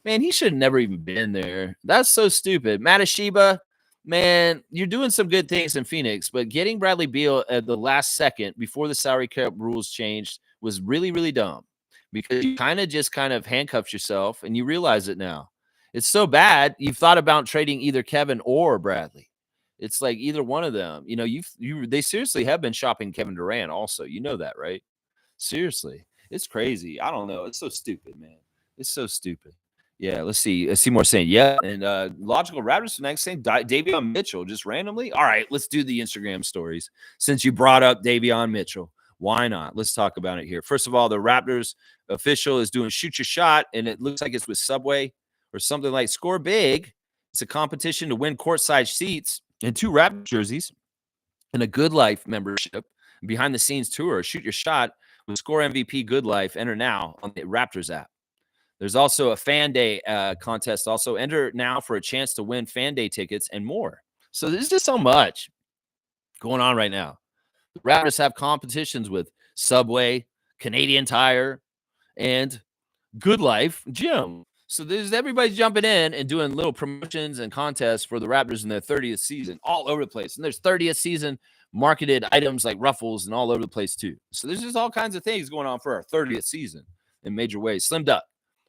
S2: Man, he should have never even been there. That's so stupid. Matasheba, man, you're doing some good things in Phoenix, but getting Bradley Beal at the last second before the salary cap rules changed was really, really dumb because you kind of handcuffed yourself and you realize it now. It's so bad. You've thought about trading either Kevin or Bradley. It's like either one of them. You know, they seriously have been shopping Kevin Durant also. You know that, right? Seriously. It's crazy. I don't know. It's so stupid, man. It's so stupid. Yeah, let's see. Seymour saying, yeah. And Logical Raptors next saying Davion Mitchell just randomly. All right, let's do the Instagram stories. Since you brought up Davion Mitchell, why not? Let's talk about it here. First of all, the Raptors official is doing shoot your shot, and it looks like it's with Subway or something like Score Big. It's a competition to win courtside seats and 2 Raptors jerseys and a Good Life membership. Behind the scenes tour. Shoot your shot with Score MVP Good Life. Enter now on the Raptors app. There's also a Fan Day contest. Also, enter now for a chance to win Fan Day tickets and more. So there's just so much going on right now. The Raptors have competitions with Subway, Canadian Tire, and Good Life Gym. So there's everybody jumping in and doing little promotions and contests for the Raptors in their 30th season all over the place. And there's 30th season marketed items like ruffles and all over the place too. So there's just all kinds of things going on for our 30th season in major ways. Slim Duck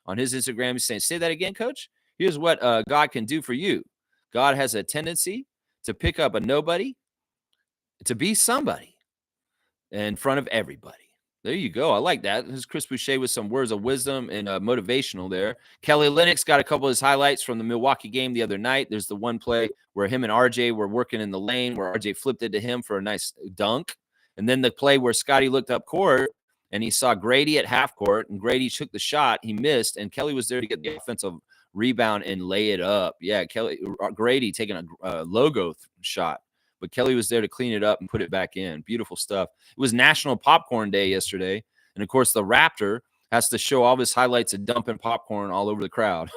S2: on his Instagram is saying, say that again, coach. Here's what God can do for you. God has a tendency to pick up a nobody to be somebody in front of everybody. There you go. I like that. This is Chris Boucher with some words of wisdom and motivational there. Kelly Olynyk got a couple of his highlights from the Milwaukee game the other night. There's the one play where him and RJ were working in the lane where RJ flipped it to him for a nice dunk. And then the play where Scotty looked up court and he saw Grady at half court and Grady took the shot. He missed and Kelly was there to get the offensive rebound and lay it up. Yeah, Grady taking a logo shot. But Kelly was there to clean it up and put it back in. Beautiful stuff. It was National Popcorn Day yesterday. And, of course, the Raptor has to show all of his highlights of dumping popcorn all over the crowd.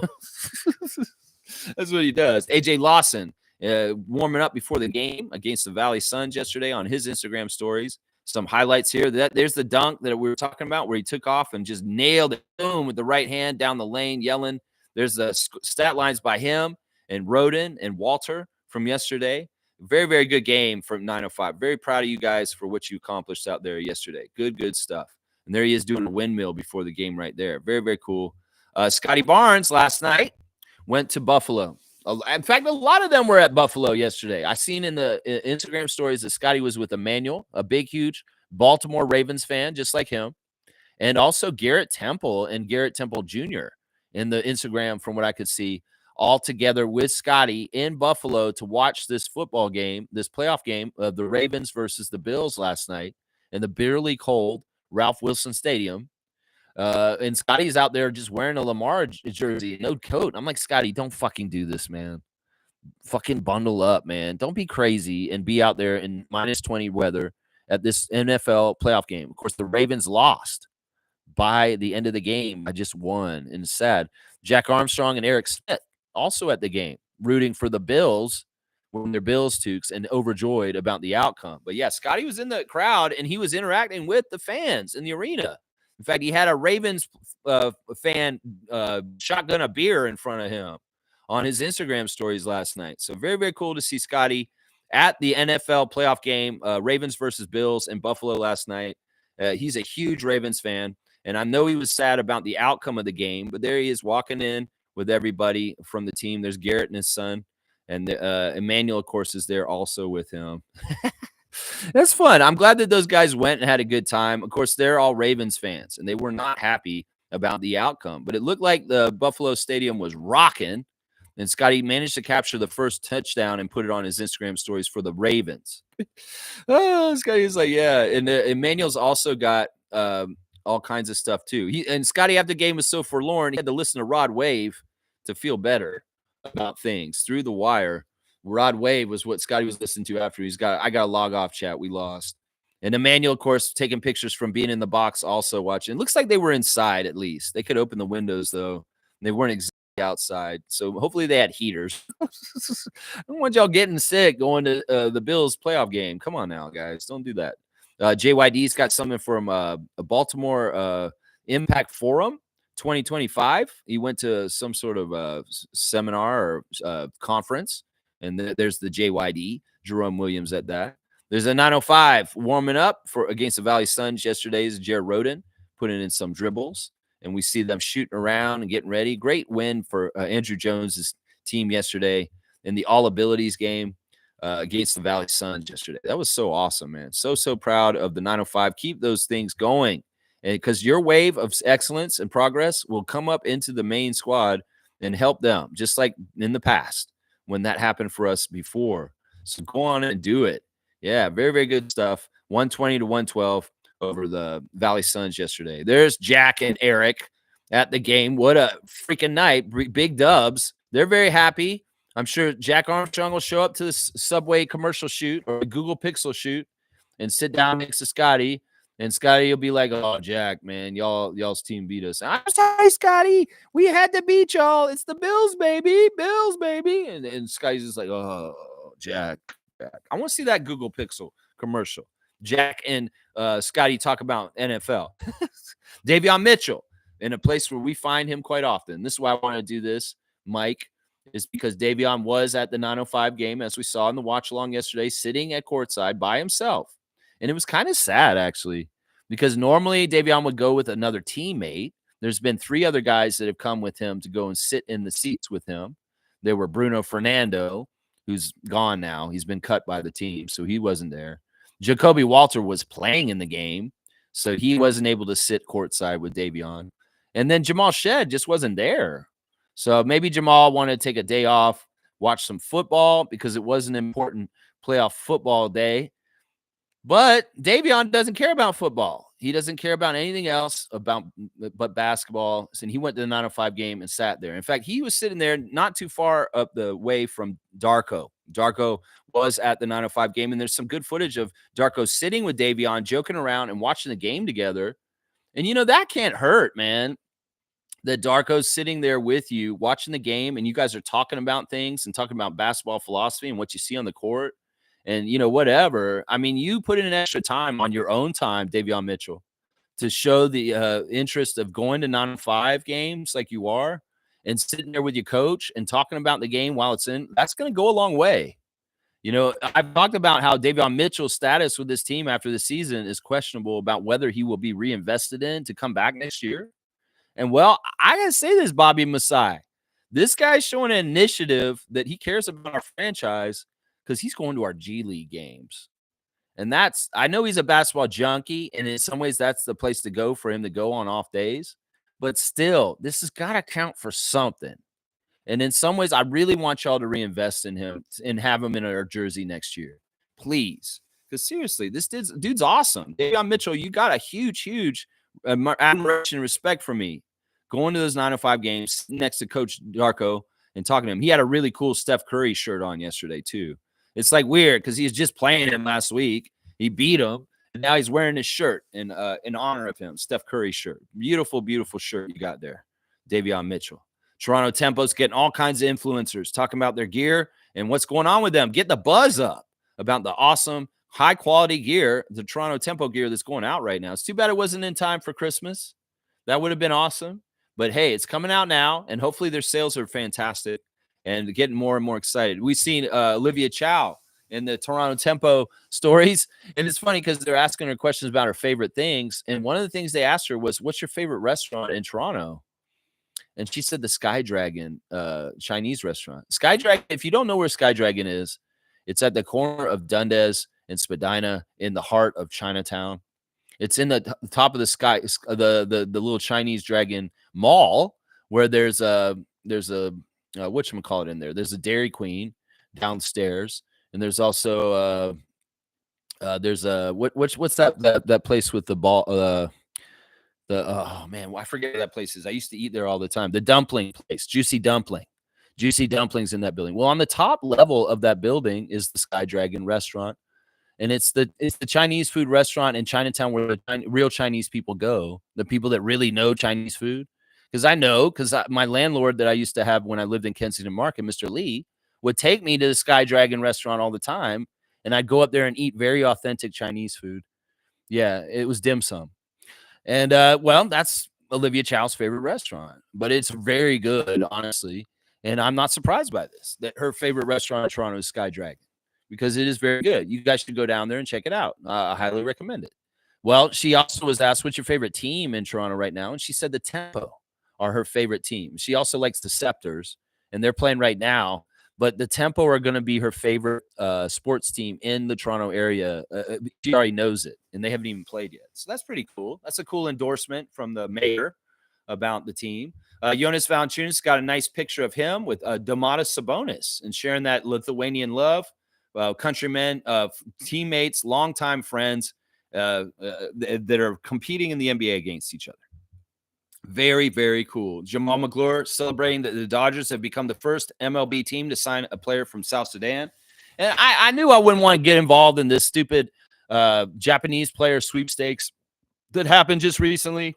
S2: That's what he does. A.J. Lawson warming up before the game against the Valley Suns yesterday on his Instagram stories. Some highlights here. There's the dunk that we were talking about where he took off and just nailed it, boom, with the right hand down the lane, yelling. There's the stat lines by him and Roden and Walter from yesterday. Very, very good game from 905. Very proud of you guys for what you accomplished out there yesterday. Good stuff. And there he is doing a windmill before the game right there. Very, very cool. Scotty Barnes last night went to Buffalo. In fact, a lot of them were at Buffalo yesterday. I seen in the Instagram stories that Scotty was with Emmanuel, a big, huge Baltimore Ravens fan, just like him, and also Garrett Temple and Garrett Temple Jr. in the Instagram, from what I could see, all together with Scotty in Buffalo to watch this football game, this playoff game of the Ravens versus the Bills last night in the bitterly cold Ralph Wilson Stadium. And Scotty's out there just wearing a Lamar jersey, no coat. I'm like, Scotty, don't fucking do this, man. Fucking bundle up, man. Don't be crazy and be out there in -20 weather at this NFL playoff game. Of course, the Ravens lost by the end of the game. I just won, and it's sad. Jack Armstrong and Eric Smith also at the game, rooting for the Bills when they're Bills toques and overjoyed about the outcome. But yeah, Scotty was in the crowd and he was interacting with the fans in the arena. In fact, he had a Ravens fan shotgun a beer in front of him on his Instagram stories last night. So very, very cool to see Scotty at the NFL playoff game, Ravens versus Bills in Buffalo last night. He's a huge Ravens fan, and I know he was sad about the outcome of the game, but there he is walking in with everybody from the team. There's Garrett and his son, and Emmanuel, of course, is there also with him. That's fun. I'm glad that those guys went and had a good time. Of course, they're all Ravens fans, and they were not happy about the outcome, but it looked like the Buffalo Stadium was rocking, and Scotty managed to capture the first touchdown and put it on his Instagram stories for the Ravens. Oh, Scotty's like, yeah. And Emmanuel's also got all kinds of stuff too. And Scotty, after the game, was so forlorn, he had to listen to Rod Wave to feel better about things through the wire. Rod Wave was what Scotty was listening to after I got a log off chat. We lost. And Emmanuel, of course, taking pictures from being in the box, also watching. Looks like they were inside at least. They could open the windows though. They weren't exactly outside. So hopefully they had heaters. I don't want y'all getting sick going to the Bills playoff game. Come on now, guys. Don't do that. JYD's got something from a Baltimore Impact Forum 2025. He went to some sort of seminar or conference. And there's the JYD, Jerome Williams at that. There's a 905 warming up against the Valley Suns yesterday's Jared Roden, putting in some dribbles. And we see them shooting around and getting ready. Great win for Andrew Jones' team yesterday in the All Abilities game against the Valley Suns yesterday. That was so awesome, man. So proud of the 905. Keep those things going. And because your wave of excellence and progress will come up into the main squad and help them, just like in the past when that happened for us before. So go on and do it. Yeah, very, very good stuff. 120 to 112 over the Valley Suns yesterday. There's Jack and Eric at the game. What a freaking night. Big dubs. They're very happy. I'm sure Jack Armstrong will show up to this Subway commercial shoot or Google Pixel shoot and sit down next to Scotty. And Scotty will be like, oh, Jack, man, y'all's team beat us. I'm sorry, Scotty. We had to beat y'all. It's the Bills, baby. Bills, baby. And Scotty's just like, oh, Jack. I want to see that Google Pixel commercial. Jack and Scotty talk about NFL. Davion Mitchell, in a place where we find him quite often. This is why I want to do this, Mike, is because Davion was at the 905 game, as we saw in the watch along yesterday, sitting at courtside by himself. And it was kind of sad, actually, because normally Davion would go with another teammate. There's been 3 other guys that have come with him to go and sit in the seats with him. There were Bruno Fernando, who's gone now. He's been cut by the team, so he wasn't there. Jacoby Walter was playing in the game, so he wasn't able to sit courtside with Davion. And then Jamal Shed just wasn't there. So maybe Jamal wanted to take a day off, watch some football, because it was an important playoff football day. But Davion doesn't care about football. He doesn't care about anything else but basketball. And he went to the 905 game and sat there. In fact, he was sitting there not too far up the way from Darko. Darko was at the 905 game, and there's some good footage of Darko sitting with Davion, joking around and watching the game together. And, that can't hurt, man. That Darko's sitting there with you, watching the game, and you guys are talking about things and talking about basketball philosophy and what you see on the court. And, whatever. I mean, you put in an extra time on your own time, Davion Mitchell, to show the interest of going to 905 games like you are and sitting there with your coach and talking about the game while it's in. That's going to go a long way. I've talked about how Davion Mitchell's status with this team after the season is questionable about whether he will be reinvested in to come back next year. And, well, I got to say this, Bobby Masai. This guy's showing an initiative that he cares about our franchise because he's going to our G League games. And I know he's a basketball junkie, and in some ways that's the place to go for him to go on off days. But still, this has got to count for something. And in some ways, I really want y'all to reinvest in him and have him in our jersey next year. Please. Because seriously, this dude's awesome. Davion Mitchell, you got a huge admiration and respect for me. Going to those 905 games next to Coach Darko and talking to him. He had a really cool Steph Curry shirt on yesterday, too. It's like weird because he was just playing him last week. He beat him. And now he's wearing his shirt in honor of him, Steph Curry shirt. Beautiful, beautiful shirt you got there, Davion Mitchell. Toronto Tempo's getting all kinds of influencers talking about their gear and what's going on with them. Get the buzz up about the awesome, high-quality gear, the Toronto Tempo gear that's going out right now. It's too bad it wasn't in time for Christmas. That would have been awesome. But, hey, it's coming out now, and hopefully their sales are fantastic and getting more and more excited. We've seen Olivia Chow in the Toronto Tempo stories, and it's funny because they're asking her questions about her favorite things, and one of the things they asked her was, what's your favorite restaurant in Toronto? And she said the Sky Dragon Chinese restaurant. Sky Dragon, if you don't know where Sky Dragon is, it's at the corner of Dundas and Spadina in the heart of Chinatown. It's in the top of the sky, the little Chinese Dragon Mall, where there's a whatchamacallit in there. There's a Dairy Queen downstairs, and there's also there's a what's that place with the ball oh man, I forget what that place is. I used to eat there all the time. The dumpling place, Juicy Dumplings in that building. Well, on the top level of that building is the Sky Dragon restaurant, and it's the Chinese food restaurant in Chinatown where the real Chinese people go, the people that really know Chinese food. Because my landlord that I used to have when I lived in Kensington Market, Mr. Lee, would take me to the Sky Dragon restaurant all the time, and I'd go up there and eat very authentic Chinese food. Yeah, it was dim sum. And, well, that's Olivia Chow's favorite restaurant, but it's very good, honestly. And I'm not surprised by this, that her favorite restaurant in Toronto is Sky Dragon, because it is very good. You guys should go down there and check it out. I highly recommend it. Well, she also was asked, what's your favorite team in Toronto right now? And she said the Tempo are her favorite team. She also likes the Scepters, and they're playing right now. But the Tempo are going to be her favorite sports team in the Toronto area. She already knows it, and they haven't even played yet. So that's pretty cool. That's a cool endorsement from the mayor about the team. Jonas Valanciunas got a nice picture of him with Domantas Sabonis and sharing that Lithuanian love. Countrymen, teammates, longtime friends that are competing in the NBA against each other. Very, very cool. Jamal McGlure celebrating that the Dodgers have become the first MLB team to sign a player from South Sudan. And I knew I wouldn't want to get involved in this stupid Japanese player sweepstakes that happened just recently.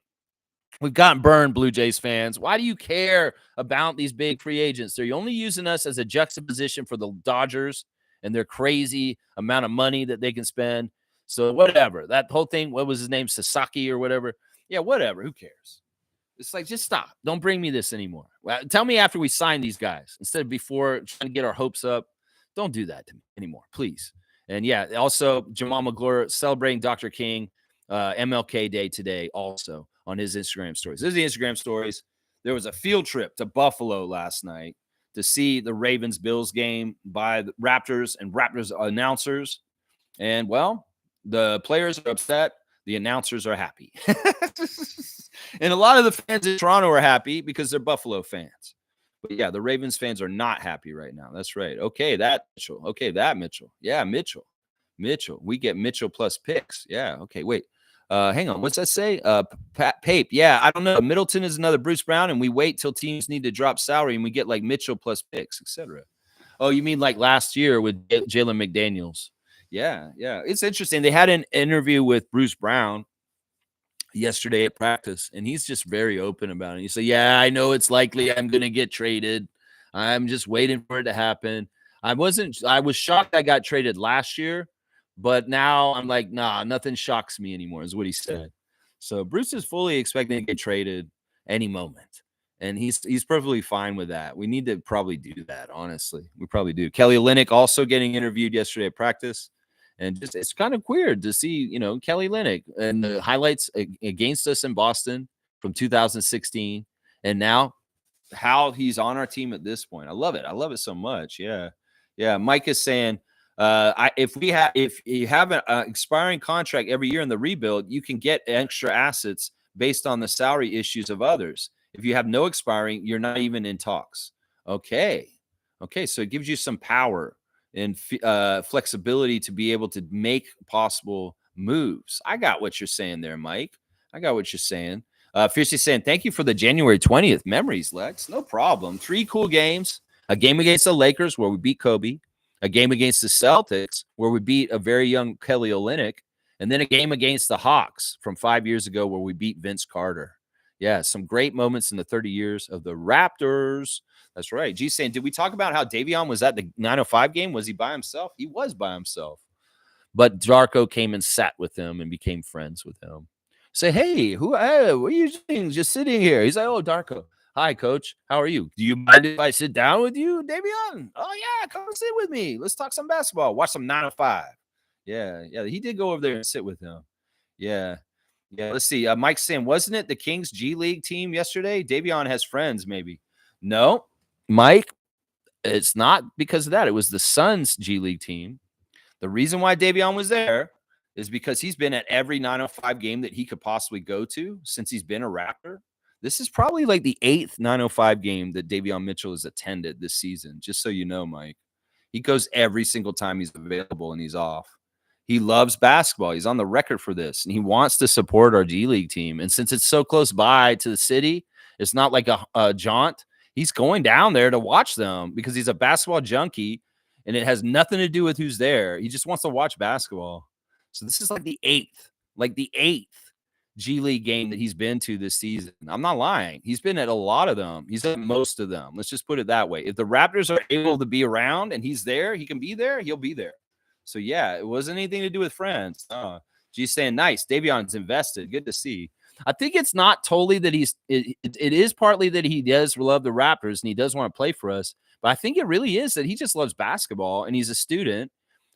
S2: We've gotten burned, Blue Jays fans. Why do you care about these big free agents? They're only using us as a juxtaposition for the Dodgers and their crazy amount of money that they can spend. So whatever. That whole thing, what was his name? Sasaki or whatever. Yeah, whatever. Who cares? It's like, just stop. Don't bring me this anymore. Well, tell me after we sign these guys instead of before, trying to get our hopes up. Don't do that to me anymore, please. And yeah, also Jamal McGlure celebrating Dr. King MLK Day today also on his Instagram stories. This is the Instagram stories. There was a field trip to Buffalo last night to see the Ravens-Bills game by the Raptors and Raptors announcers. And, well, the players are upset. The announcers are happy. And a lot of the fans in Toronto are happy because they're Buffalo fans. But, yeah, the Ravens fans are not happy right now. That's right. Okay, that Mitchell. Okay, that Mitchell. Yeah, Mitchell. We get Mitchell plus picks. Yeah, okay, wait. Hang on. What's that say? Pape. Yeah, I don't know. Middleton is another Bruce Brown, and we wait till teams need to drop salary, and we get, like, Mitchell plus picks, etc. Oh, you mean like last year with Jalen McDaniels? Yeah. It's interesting. They had an interview with Bruce Brown yesterday at practice, and he's just very open about it. He said, yeah, I know it's likely I'm going to get traded. I'm just waiting for it to happen. I was shocked I got traded last year, but now I'm like, nah, nothing shocks me anymore, is what he said. So Bruce is fully expecting to get traded any moment. And he's perfectly fine with that. We need to probably do that, honestly. We probably do. Kelly Olynyk also getting interviewed yesterday at practice. And just it's kind of weird to see, Kelly Olynyk and the highlights against us in Boston from 2016. And now
S1: how he's on our team at this point. I love it. I love it so much. Yeah. Yeah. Mike is saying, if you have an expiring contract every year in the rebuild, you can get extra assets based on the salary issues of others. If you have no expiring, you're not even in talks. Okay. So it gives you some power and flexibility to be able to make possible moves. I got what you're saying there, Mike. I got what you're saying. Fiercely saying, thank you for the January 20th memories, Lex. No problem. 3 cool games. A game against the Lakers where we beat Kobe. A game against the Celtics where we beat a very young Kelly Olynyk. And then a game against the Hawks from 5 years ago where we beat Vince Carter. Yeah, some great moments in the 30 years of the Raptors. That's right. G's saying, did we talk about how Davion was at the 905 game? Was he by himself? He was by himself. But Darko came and sat with him and became friends with him. Say, hey, what are you doing? Just sitting here. He's like, oh, Darko. Hi, coach. How are you? Do you mind if I sit down with you, Davion? Oh, yeah. Come and sit with me. Let's talk some basketball. Watch some 905. Yeah. He did go over there and sit with him. Yeah. Let's see. Mike's saying, wasn't it the Kings G League team yesterday? Davion has friends, maybe. No, Mike, it's not because of that. It was the Suns G League team. The reason why Davion was there is because he's been at every 905 game that he could possibly go to since he's been a Raptor. This is probably like the 8th 905 game that Davion Mitchell has attended this season, just so you know, Mike. He goes every single time he's available and he's off. He loves basketball. He's on the record for this, and he wants to support our G League team. And since it's so close by to the city, it's not like a jaunt. He's going down there to watch them because he's a basketball junkie, and it has nothing to do with who's there. He just wants to watch basketball. So this is like the eighth G League game that he's been to this season. I'm not lying. He's been at a lot of them. He's at most of them. Let's just put it that way. If the Raptors are able to be around and he's there, he can be there, he'll be there. So, yeah, it wasn't anything to do with friends. G's saying, nice. Davion's invested. Good to see. I think it's not totally that it is partly that he does love the Raptors and he does want to play for us. But I think it really is that he just loves basketball and he's a student.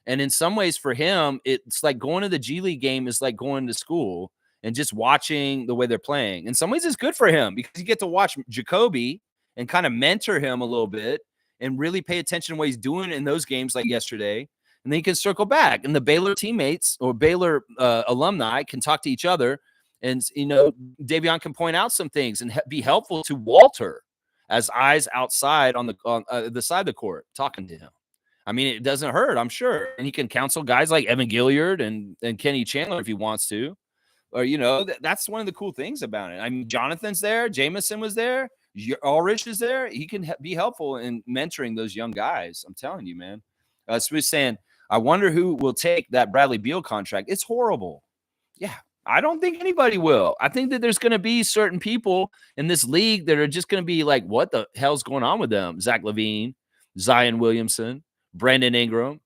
S1: And in some ways for him, it's like going to the G League game is like going to school and just watching the way they're playing. In some ways, it's good for him because you get to watch Jacoby and kind of mentor him a little bit and really pay attention to what he's doing in those games like yesterday. And then he can circle back. And the Baylor teammates or Baylor alumni can talk to each other. And, Davion can point out some things and be helpful to Walter as eyes outside on the side of the court talking to him. I mean, it doesn't hurt, I'm sure. And he can counsel guys like Evan Gilliard and Kenny Chandler if he wants to. Or, that's one of the cool things about it. I mean, Jonathan's there. Jameson was there. Ulrich is there. He can be helpful in mentoring those young guys. I'm telling you, man. Smooth saying, I wonder who will take that Bradley Beal contract. It's horrible. Yeah, I don't think anybody will. I think that there's going to be certain people in this league that are just going to be like, what the hell's going on with them? Zach LaVine, Zion Williamson, Brandon Ingram,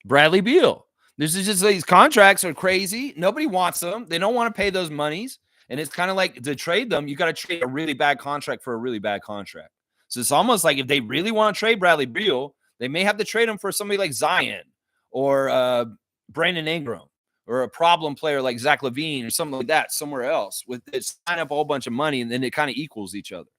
S1: Bradley Beal. This is just these contracts are crazy. Nobody wants them. They don't want to pay those monies. And it's kind of like to trade them, you got to trade a really bad contract for a really bad contract. So it's almost like if they really want to trade Bradley Beal, they may have to trade him for somebody like Zion or Brandon Ingram or a problem player like Zach LaVine or something like that somewhere else with it, sign up a whole bunch of money and then it kind of equals each other.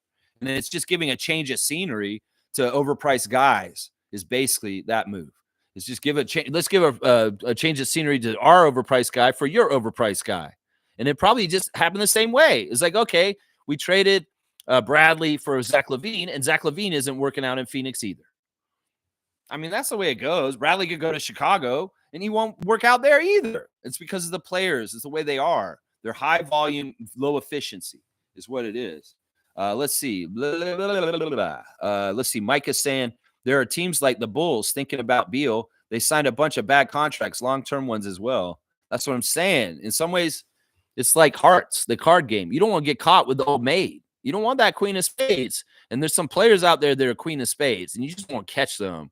S1: And then it's just giving a change of scenery to overpriced guys is basically that move. It's just give a change. Let's give a change of scenery to our overpriced guy for your overpriced guy. And it probably just happened the same way. It's like, okay, we traded Bradley for Zach LaVine and Zach LaVine isn't working out in Phoenix either. I mean, that's the way it goes. Bradley could go to Chicago, and he won't work out there either. It's because of the players. It's the way they are. They're high volume, low efficiency is what it is. Let's see. Let's see. Mike is saying there are teams like the Bulls thinking about Beal. They signed a bunch of bad contracts, long-term ones as well. That's what I'm saying. In some ways, it's like hearts, the card game. You don't want to get caught with the old maid. You don't want that queen of spades. And there's some players out there that are queen of spades, and you just won't catch them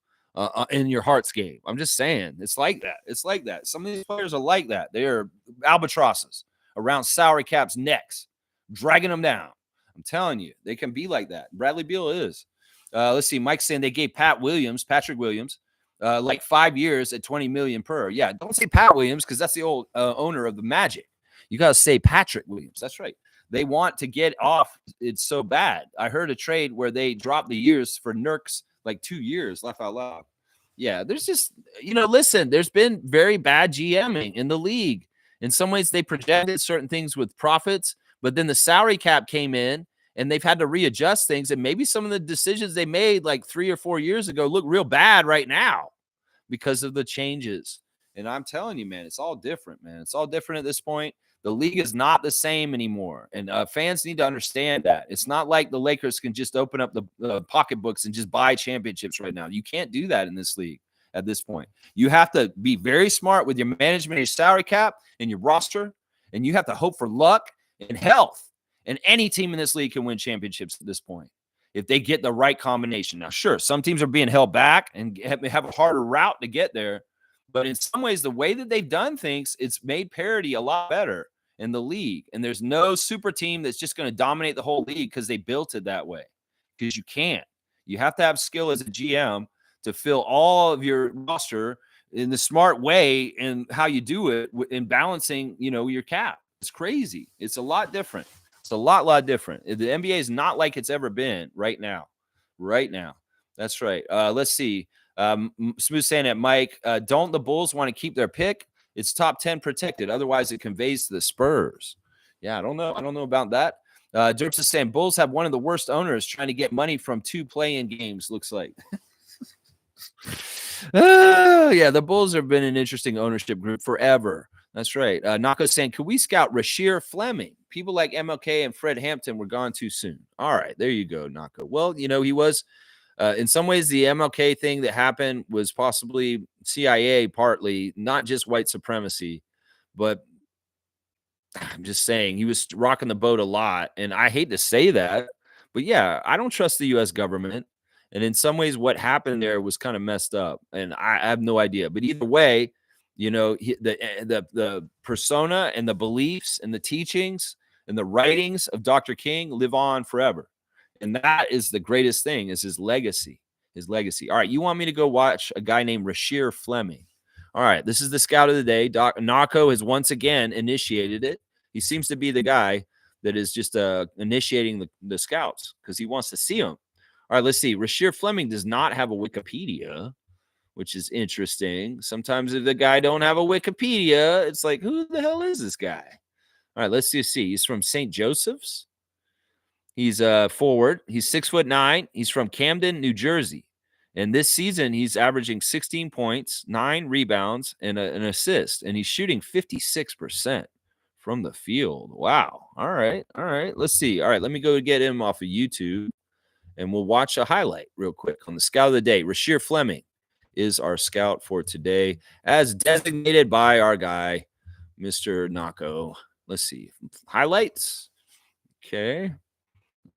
S1: in your hearts game. I'm just saying. It's like that. It's like that. Some of these players are like that. They are albatrosses around salary caps' necks, dragging them down. I'm telling you, they can be like that. Bradley Beal is. Let's see. Mike's saying they gave Patrick Williams, like 5 years at $20 million per. Yeah, don't say Pat Williams because that's the old owner of the Magic. You got to say Patrick Williams. That's right.
S2: They want to get off. It's so bad. I heard a trade where they dropped the years for Nurk's like 2 years, laugh out loud. Yeah, there's just, listen, there's been very bad GMing in the league. In some ways, they projected certain things with profits, but then the salary cap came in and they've had to readjust things. And maybe some of the decisions they made like 3 or 4 years ago look real bad right now because of the changes. And I'm telling you, man, it's all different, man. It's all different at this point. The league is not the same anymore. And fans need to understand that. It's not like the Lakers can just open up the pocketbooks and just buy championships right now. You can't do that in this league at this point. You have to be very smart with your management, your salary cap, and your roster. And you have to hope for luck and health. And any team in this league can win championships at this point if they get the right combination. Now, sure, some teams are being held back and have a harder route to get there. But in some ways, the way that they've done things, it's made parity a lot better in the league. And there's no super team that's just going to dominate the whole league because they built it that way. Because you can't. You have to have skill as a GM to fill all of your roster in the smart way and how you do it in balancing, your cap. It's crazy. It's a lot different. It's a lot different. The NBA is not like it's ever been right now. Right now. That's right. Let's see. Smooth saying that, Mike, don't the Bulls want to keep their pick? It's top 10 protected. Otherwise, it conveys to the Spurs. Yeah, I don't know. I don't know about that. Derps is saying Bulls have one of the worst owners trying to get money from 2 play-in games, looks like. Yeah, the Bulls have been an interesting ownership group forever. That's right. Nako saying, could we scout Rasheer Fleming? People like MLK and Fred Hampton were gone too soon. All right, there you go, Nako. Well, he was in some ways the MLK thing that happened was possibly CIA partly, not just white supremacy, but I'm just saying he was rocking the boat a lot. And I hate to say that, but yeah, I don't trust the U.S. government. And in some ways, what happened there was kind of messed up. And I have no idea. But either way, the persona and the beliefs and the teachings and the writings of Dr. King live on forever. And that is the greatest thing, is his legacy. All right, you want me to go watch a guy named Rasheer Fleming. All right, this is the scout of the day. Nako has once again initiated it. He seems to be the guy that is just initiating the scouts because he wants to see them. All right, let's see. Rasheer Fleming does not have a Wikipedia, which is interesting. Sometimes if the guy don't have a Wikipedia, it's like, who the hell is this guy? All right, let's just see. He's from St. Joseph's. He's forward. He's 6'9". He's from Camden, New Jersey. And this season, he's averaging 16 points, 9 rebounds, and an assist. And he's shooting 56% from the field. Wow. All right. Let's see. All right, let me go get him off of YouTube, and we'll watch a highlight real quick on the scout of the day. Rasheer Fleming is our scout for today, as designated by our guy, Mr. Nako. Let's see. Highlights. Okay.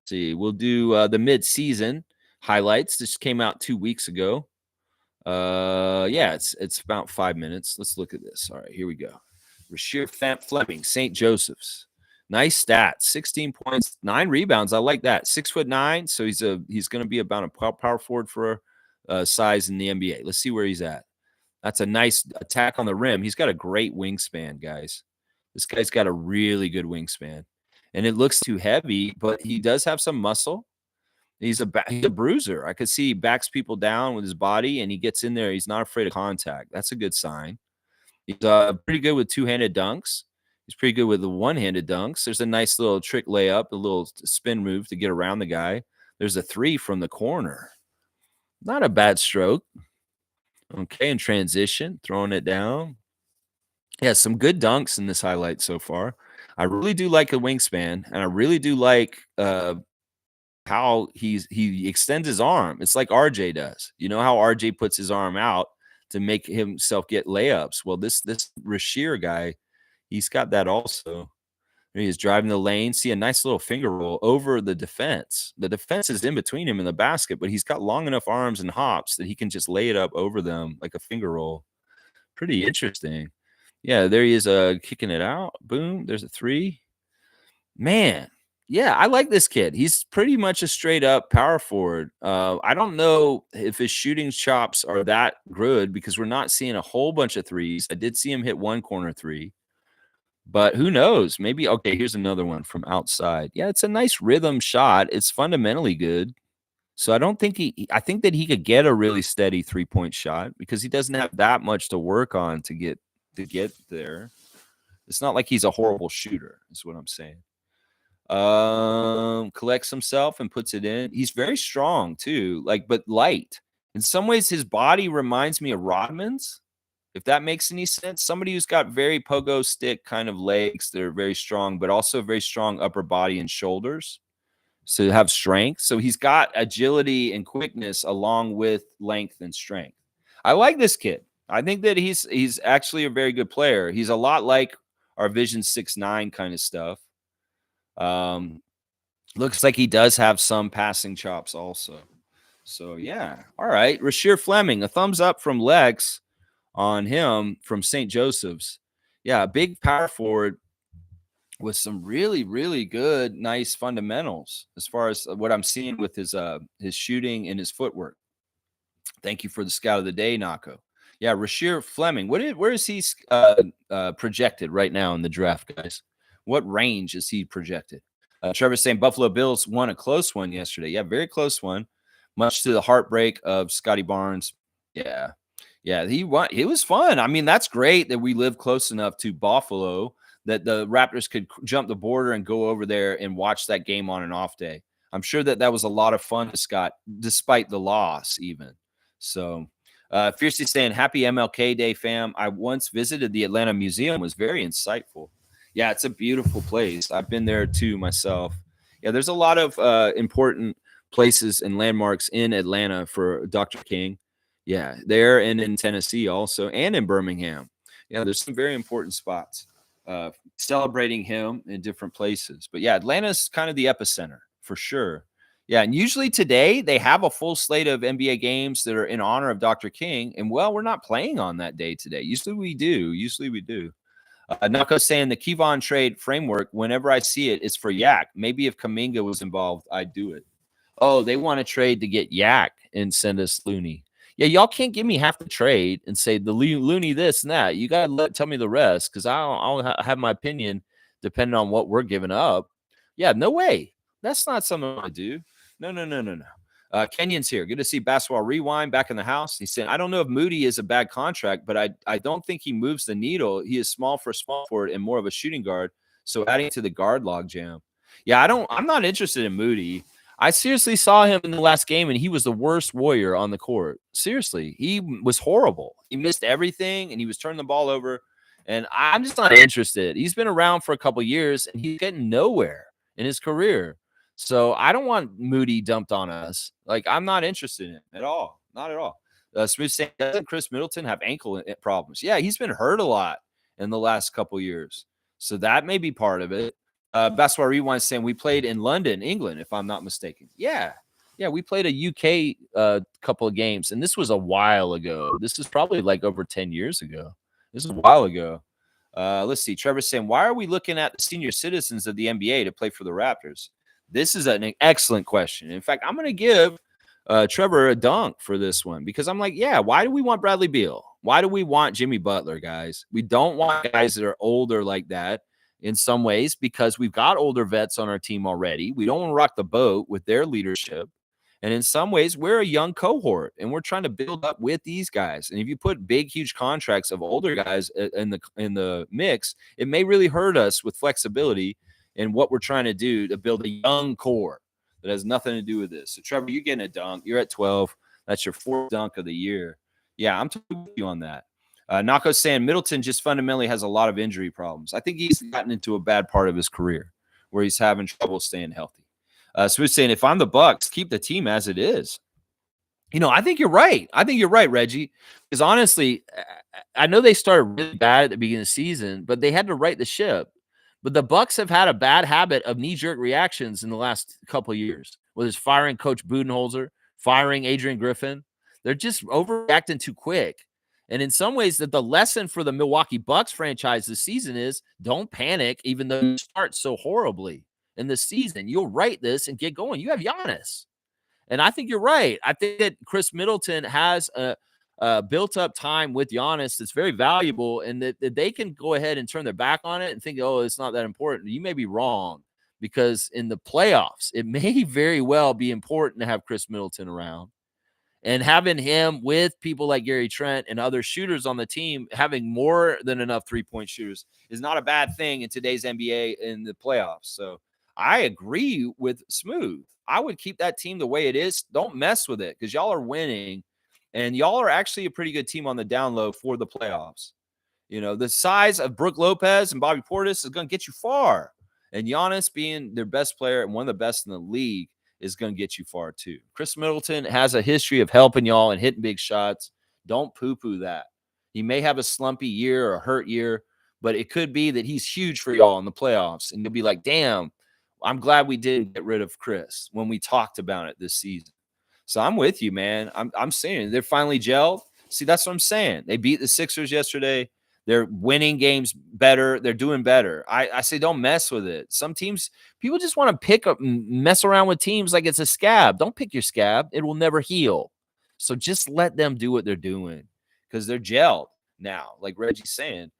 S2: See, we'll do the mid-season highlights. This came out 2 weeks ago. Yeah, it's about 5 minutes. Let's look at this. All right, here we go. Rasheer Fleming, St. Joseph's. Nice stats. 16 points, 9 rebounds. I like that. 6'9", so he's going to be about a power forward for size in the NBA. Let's see where he's at. That's a nice attack on the rim. He's got a great wingspan, guys. This guy's got a really good wingspan. And it looks too heavy, but he does have some muscle. He's a bruiser. I could see he backs people down with his body, and he gets in there. He's not afraid of contact. That's a good sign. He's pretty good with two-handed dunks. He's pretty good with the one-handed dunks. There's a nice little trick layup, a little spin move to get around the guy. There's a 3 from the corner. Not a bad stroke. Okay, in transition, throwing it down. Yeah, some good dunks in this highlight so far. I really do like a wingspan, and I really do like how he extends his arm. It's like RJ does. You know how RJ puts his arm out to make himself get layups? Well, this Rasheer guy, he's got that also. He's driving the lane. See a nice little finger roll over the defense. The defense is in between him and the basket, but he's got long enough arms and hops that he can just lay it up over them like a finger roll. Pretty interesting. Yeah, there he is kicking it out. Boom. There's a 3. Man, yeah, I like this kid. He's pretty much a straight up power forward. I don't know if his shooting chops are that good because we're not seeing a whole bunch of threes. I did see him hit one corner 3,
S1: But who knows? Maybe okay, here's another one from outside. Yeah, it's a nice rhythm shot. It's fundamentally good. So I think that he could get a really steady 3-point shot because he doesn't have that much to work on to get there. It's not like he's a horrible shooter, is what I'm saying. Collects himself and puts it in. He's very strong too, but light. In some ways, his body reminds me of Rodman's, if that makes any sense. Somebody who's got very pogo stick kind of legs that are very strong, but also very strong upper body and shoulders. So have strength. So he's got agility and quickness along with length and strength. I like this kid. I think that he's actually a very good player. He's a lot like our Vision 6'9" kind of stuff. Looks like he does have some passing chops also. So yeah. All right. Rasheer Fleming, a thumbs up from Lex on him from St. Joseph's. Yeah, a big power forward with some really, really good, nice fundamentals as far as what I'm seeing with his shooting and his footwork. Thank you for the scout of the day, Nako. Yeah, Rasheer Fleming. Where is he projected right now in the draft, guys? What range is he projected? Trevor's saying Buffalo Bills won a close one yesterday. Yeah, very close one, much to the heartbreak of Scotty Barnes. Yeah, he won. It was fun. I mean, that's great that we live close enough to Buffalo that the Raptors could jump the border and go over there and watch that game on an off day. I'm sure that was a lot of fun to Scott, despite the loss even. So Fiercely saying, happy MLK Day, fam. I once visited the Atlanta Museum. It was very insightful. Yeah, it's a beautiful place. I've been there too myself. Yeah, there's a lot of important places and landmarks in Atlanta for Dr. King. Yeah, there and in Tennessee also, and in Birmingham. Yeah, there's some very important spots celebrating him in different places. But yeah, Atlanta's kind of the epicenter for sure. Yeah, and usually today they have a full slate of NBA games that are in honor of Dr. King. And well, we're not playing on that day today. Usually we do. Nako saying the Kevon trade framework, whenever I see it, is for Yak. Maybe if Kuminga was involved, I'd do it. Oh, they want to trade to get Yak and send us Looney. Yeah, y'all can't give me half the trade and say the Looney this and that. You got to tell me the rest because I'll have my opinion depending on what we're giving up. Yeah, no way. That's not something I do. No. Kenyon's here. Good to see Basketball Rewind back in the house. He's saying, I don't know if Moody is a bad contract, but I don't think he moves the needle. He is small for small forward and more of a shooting guard. So adding to the guard log jam. Yeah, I'm not interested in Moody. I seriously saw him in the last game, and he was the worst Warrior on the court. Seriously, he was horrible. He missed everything, and he was turning the ball over. And I'm just not interested. He's been around for a couple years, and he's getting nowhere in his career. So I don't want Moody dumped on us. Like, I'm not interested in it at all. Not at all. Smith saying, doesn't Chris Middleton have ankle problems? Yeah, he's been hurt a lot in the last couple years. So that may be part of it. Basketball Rewind saying we played in London, England, if I'm not mistaken. Yeah, we played a UK couple of games, and this was a while ago. This is probably like over 10 years ago. This is a while ago. Let's see. Trevor's saying, why are we looking at the senior citizens of the NBA to play for the Raptors? This is an excellent question. In fact, I'm going to give Trevor a dunk for this one because I'm like, yeah, why do we want Bradley Beal? Why do we want Jimmy Butler, guys? We don't want guys that are older like that in some ways because we've got older vets on our team already. We don't want to rock the boat with their leadership. And in some ways, we're a young cohort and we're trying to build up with these guys. And if you put big, huge contracts of older guys in the mix, it may really hurt us with flexibility and what we're trying to do to build a young core that has nothing to do with this. So, Trevor, you're getting a dunk. You're at 12. That's your fourth dunk of the year. Yeah, I'm totally with you on that. Nako's saying Middleton just fundamentally has a lot of injury problems. I think he's gotten into a bad part of his career where he's having trouble staying healthy. Smooth saying, if I'm the Bucks, keep the team as it is. You know, I think you're right. Reggie. Because honestly, I know they started really bad at the beginning of the season, but they had to right the ship. But the Bucks have had a bad habit of knee-jerk reactions in the last couple of years, whether it's firing Coach Budenholzer, firing Adrian Griffin. They're just overreacting too quick. And in some ways, that the lesson for the Milwaukee Bucks franchise this season is don't panic, even though you start so horribly in the season. You'll right this and get going. You have Giannis. And I think you're right. I think that Chris Middleton has a
S2: built up time with Giannis that's very valuable, and that they can go ahead and turn their back on it and think, oh, it's not that important. You may be wrong, because in the playoffs, it may very well be important to have Chris Middleton around. And having him with people like Gary Trent and other shooters on the team, having more than enough three-point shooters is not a bad thing in today's NBA in the playoffs. So I agree with Smooth. I would keep that team the way it is. Don't mess with it, because y'all are winning, and y'all are actually a pretty good team on the down low for the playoffs. You know, the size of Brook Lopez and Bobby Portis is going to get you far. And Giannis being their best player and one of the best in the league is going to get you far too. Chris Middleton has a history of helping y'all and hitting big shots. Don't poo-poo that. He may have a slumpy year or a hurt year, but it could be that he's huge for y'all in the playoffs. And you'll be like, damn, I'm glad we didn't get rid of Chris when we talked about it this season. So I'm with you, man. I'm saying they're finally gelled. See, that's what I'm saying. They beat the Sixers yesterday. They're winning games better. They're doing better. I say don't mess with it. Some teams, people just want to pick up and mess around with teams like it's a scab. Don't pick your scab. It will never heal. So just let them do what they're doing, because they're gelled now, like Reggie's saying.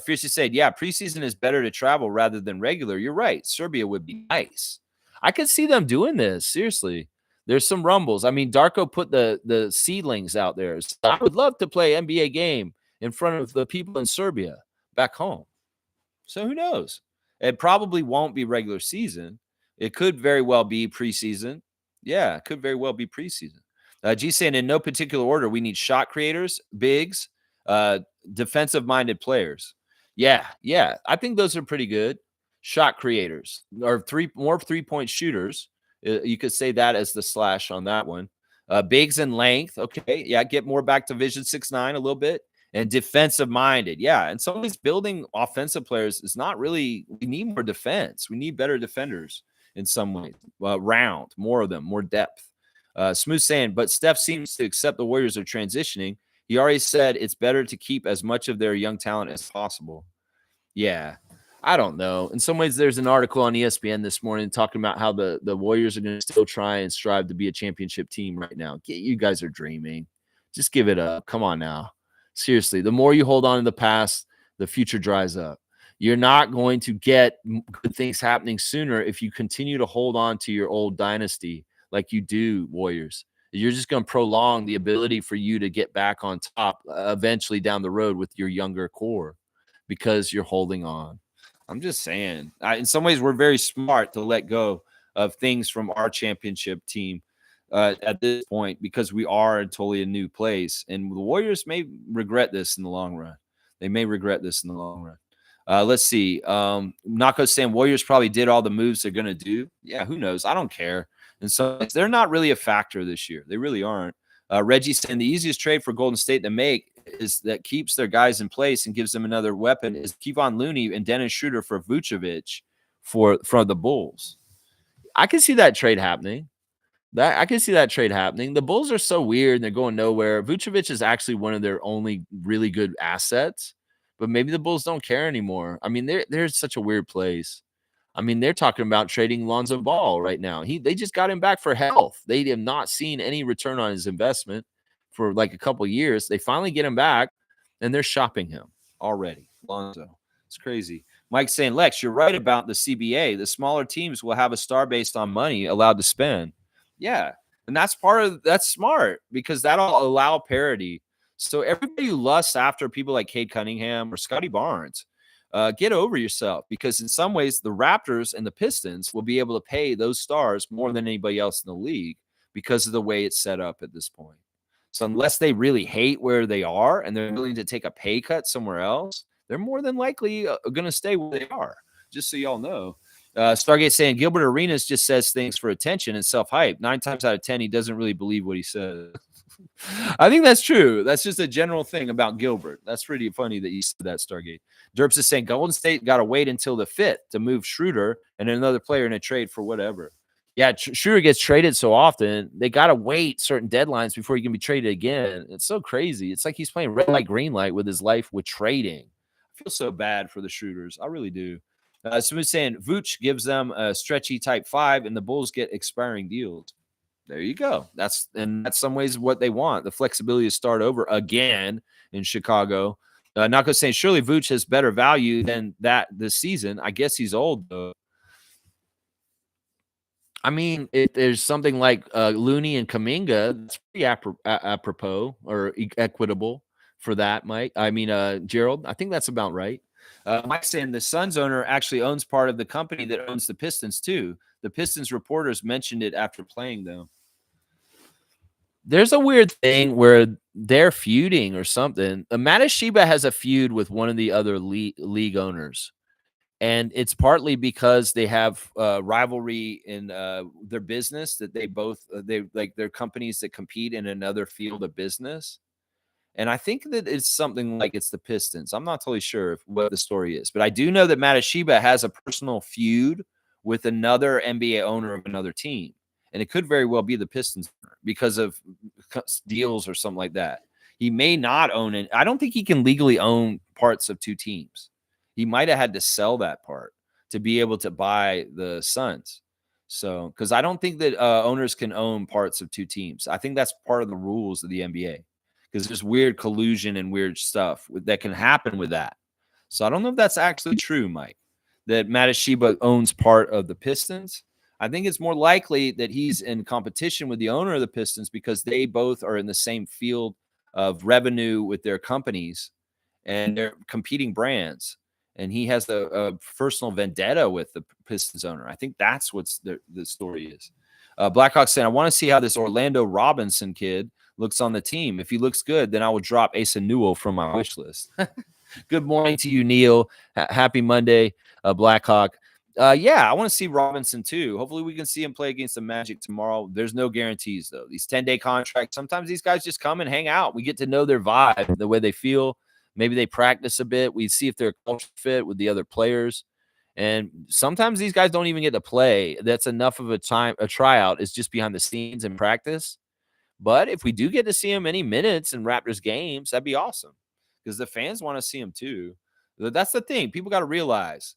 S2: Fiercely said, yeah, preseason is better to travel rather than regular. You're right. Serbia would be nice. I could see them doing this. Seriously. There's some rumbles. I mean, Darko put the seedlings out there. So I would love to play an NBA game in front of the people in Serbia back home. So who knows? It probably won't be regular season. It could very well be preseason. Yeah, it could very well be preseason. G saying in no particular order, we need shot creators, bigs, defensive-minded players. Yeah. I think those are pretty good. Shot creators, or more three-point shooters. You could say that as the slash on that one. Bigs and length. Okay. Yeah. Get more back to Vision 6'9" a little bit. And defensive minded. Yeah. And some of these building offensive players is not really, we need more defense. We need better defenders in some ways. Round, more of them, more depth. Smooth saying, but Steph seems to accept the Warriors are transitioning. He already said it's better to keep as much of their young talent as possible. Yeah. I don't know. In some ways, there's an article on ESPN this morning talking about how the Warriors are going to still try and strive to be a championship team right now. You guys are dreaming. Just give it up. Come on now. Seriously, the more you hold on to the past, the future dries up. You're not going to get good things happening sooner if you continue to hold on to your old dynasty like you do, Warriors. You're just going to prolong the ability for you to get back on top eventually down the road with your younger core, because you're holding on. I'm just saying, in some ways, we're very smart to let go of things from our championship team at this point, because we are totally a new place. And the Warriors may regret this in the long run. They may regret this in the long run. Let's see. Nako saying Warriors probably did all the moves they're going to do. Yeah, who knows? I don't care. And so they're not really a factor this year. They really aren't. Reggie saying the easiest trade for Golden State to make is that keeps their guys in place and gives them another weapon is Kevon Looney and Dennis Schroeder for Vucevic for the Bulls. I can see that trade happening. The Bulls are so weird and they're going nowhere. Vucevic is actually one of their only really good assets, but maybe the Bulls don't care anymore. I mean, they're such a weird place. I mean, they're talking about trading Lonzo Ball right now. They just got him back for health. They have not seen any return on his investment for like a couple years. They finally get him back, and they're shopping him already. Lonzo. It's crazy. Mike's saying, Lex, you're right about the CBA. The smaller teams will have a star based on money allowed to spend. Yeah. And that's smart, because that'll allow parity. So everybody who lusts after people like Cade Cunningham or Scotty Barnes, get over yourself, because in some ways the Raptors and the Pistons will be able to pay those stars more than anybody else in the league because of the way it's set up at this point. So unless they really hate where they are and they're willing to take a pay cut somewhere else, they're more than likely going to stay where they are, just so y'all know. Stargate saying Gilbert Arenas just says things for attention and self-hype. 9 times out of 10, he doesn't really believe what he says. I think that's true. That's just a general thing about Gilbert. That's pretty funny that you said that, Stargate. Derps is saying Golden State got to wait until the 5th to move Schroeder and another player in a trade for whatever. Yeah, Schroeder gets traded so often, they got to wait certain deadlines before he can be traded again. It's so crazy. It's like he's playing red light, green light with his life with trading. I feel so bad for the Schroeders. I really do. Someone's saying Vooch gives them a stretchy type 5 and the Bulls get expiring deals. There you go. That's some ways what they want, the flexibility to start over again in Chicago. Not going to say surely Vooch has better value than that this season. I guess he's old, though. I mean, if there's something like Looney and Kuminga, that's pretty apropos or equitable for that, Mike. I mean, Gerald, I think that's about right. Mike saying the Suns owner actually owns part of the company that owns the Pistons, too. The Pistons reporters mentioned it after playing, though. There's a weird thing where they're feuding or something. Matasheba has a feud with one of the other league owners. And it's partly because they have rivalry in their business that they both they're companies that compete in another field of business. And I think that it's something like it's the Pistons. I'm not totally sure what the story is, but I do know that Matasheba has a personal feud with another NBA owner of another team. And it could very well be the Pistons because of deals or something like that. He may not own it. I don't think he can legally own parts of two teams. He might have had to sell that part to be able to buy the Suns. So, because I don't think that owners can own parts of two teams. I think that's part of the rules of the NBA because there's weird collusion and weird stuff that can happen with that. So I don't know if that's actually true, Mike, that Matasheba owns part of the Pistons. I think it's more likely that he's in competition with the owner of the Pistons because they both are in the same field of revenue with their companies and they're competing brands. And he has a personal vendetta with the Pistons owner. I think that's what the story is. Blackhawks saying, I want to see how this Orlando Robinson kid looks on the team. If he looks good, then I will drop Asa Newell from my wish list. Good morning to you, Neil. Happy Monday, Blackhawk. Yeah, I want to see Robinson too. Hopefully we can see him play against the Magic tomorrow. There's no guarantees, though. These 10-day contracts, sometimes these guys just come and hang out. We get to know their vibe, the way they feel. Maybe they practice a bit. We see if they're a culture fit with the other players. And sometimes these guys don't even get to play. That's enough of a tryout is just behind the scenes in practice. But if we do get to see him any minutes in Raptors games, that'd be awesome because the fans want to see him too. That's the thing. People got to realize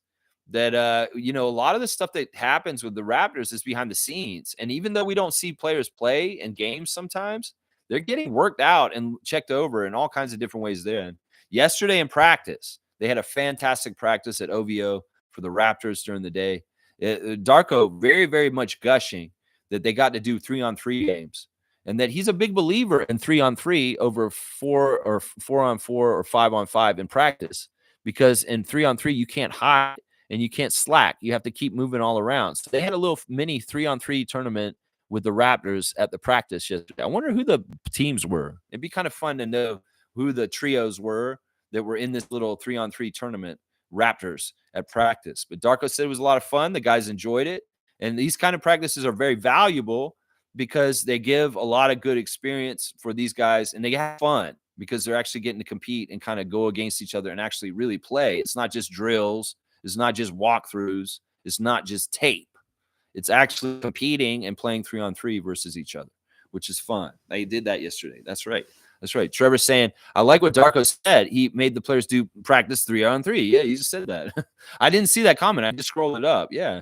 S2: that, a lot of the stuff that happens with the Raptors is behind the scenes. And even though we don't see players play in games sometimes, they're getting worked out and checked over in all kinds of different ways there. Yesterday in practice, they had a fantastic practice at OVO for the Raptors during the day. Darko very, very much gushing that they got to do 3-on-3 games and that he's a big believer in 3-on-3 over 4 or 4-on-4 or 5-on-5 in practice because in 3-on-3, you can't hide and you can't slack. You have to keep moving all around. So they had a little mini 3-on-3 tournament with the Raptors at the practice yesterday. I wonder who the teams were. It'd be kind of fun to know who the trios were that were in this little 3-on-3 tournament, Raptors at practice. But Darko said it was a lot of fun. The guys enjoyed it. And these kind of practices are very valuable because they give a lot of good experience for these guys and they have fun because they're actually getting to compete and kind of go against each other and actually really play. It's not just drills. It's not just walkthroughs. It's not just tape. It's actually competing and playing 3-on-3 versus each other, which is fun. They did that yesterday. That's right. That's right. Trevor's saying, I like what Darko said. He made the players do practice 3-on-3. Yeah, he just said that. I didn't see that comment. I just scrolled it up. Yeah.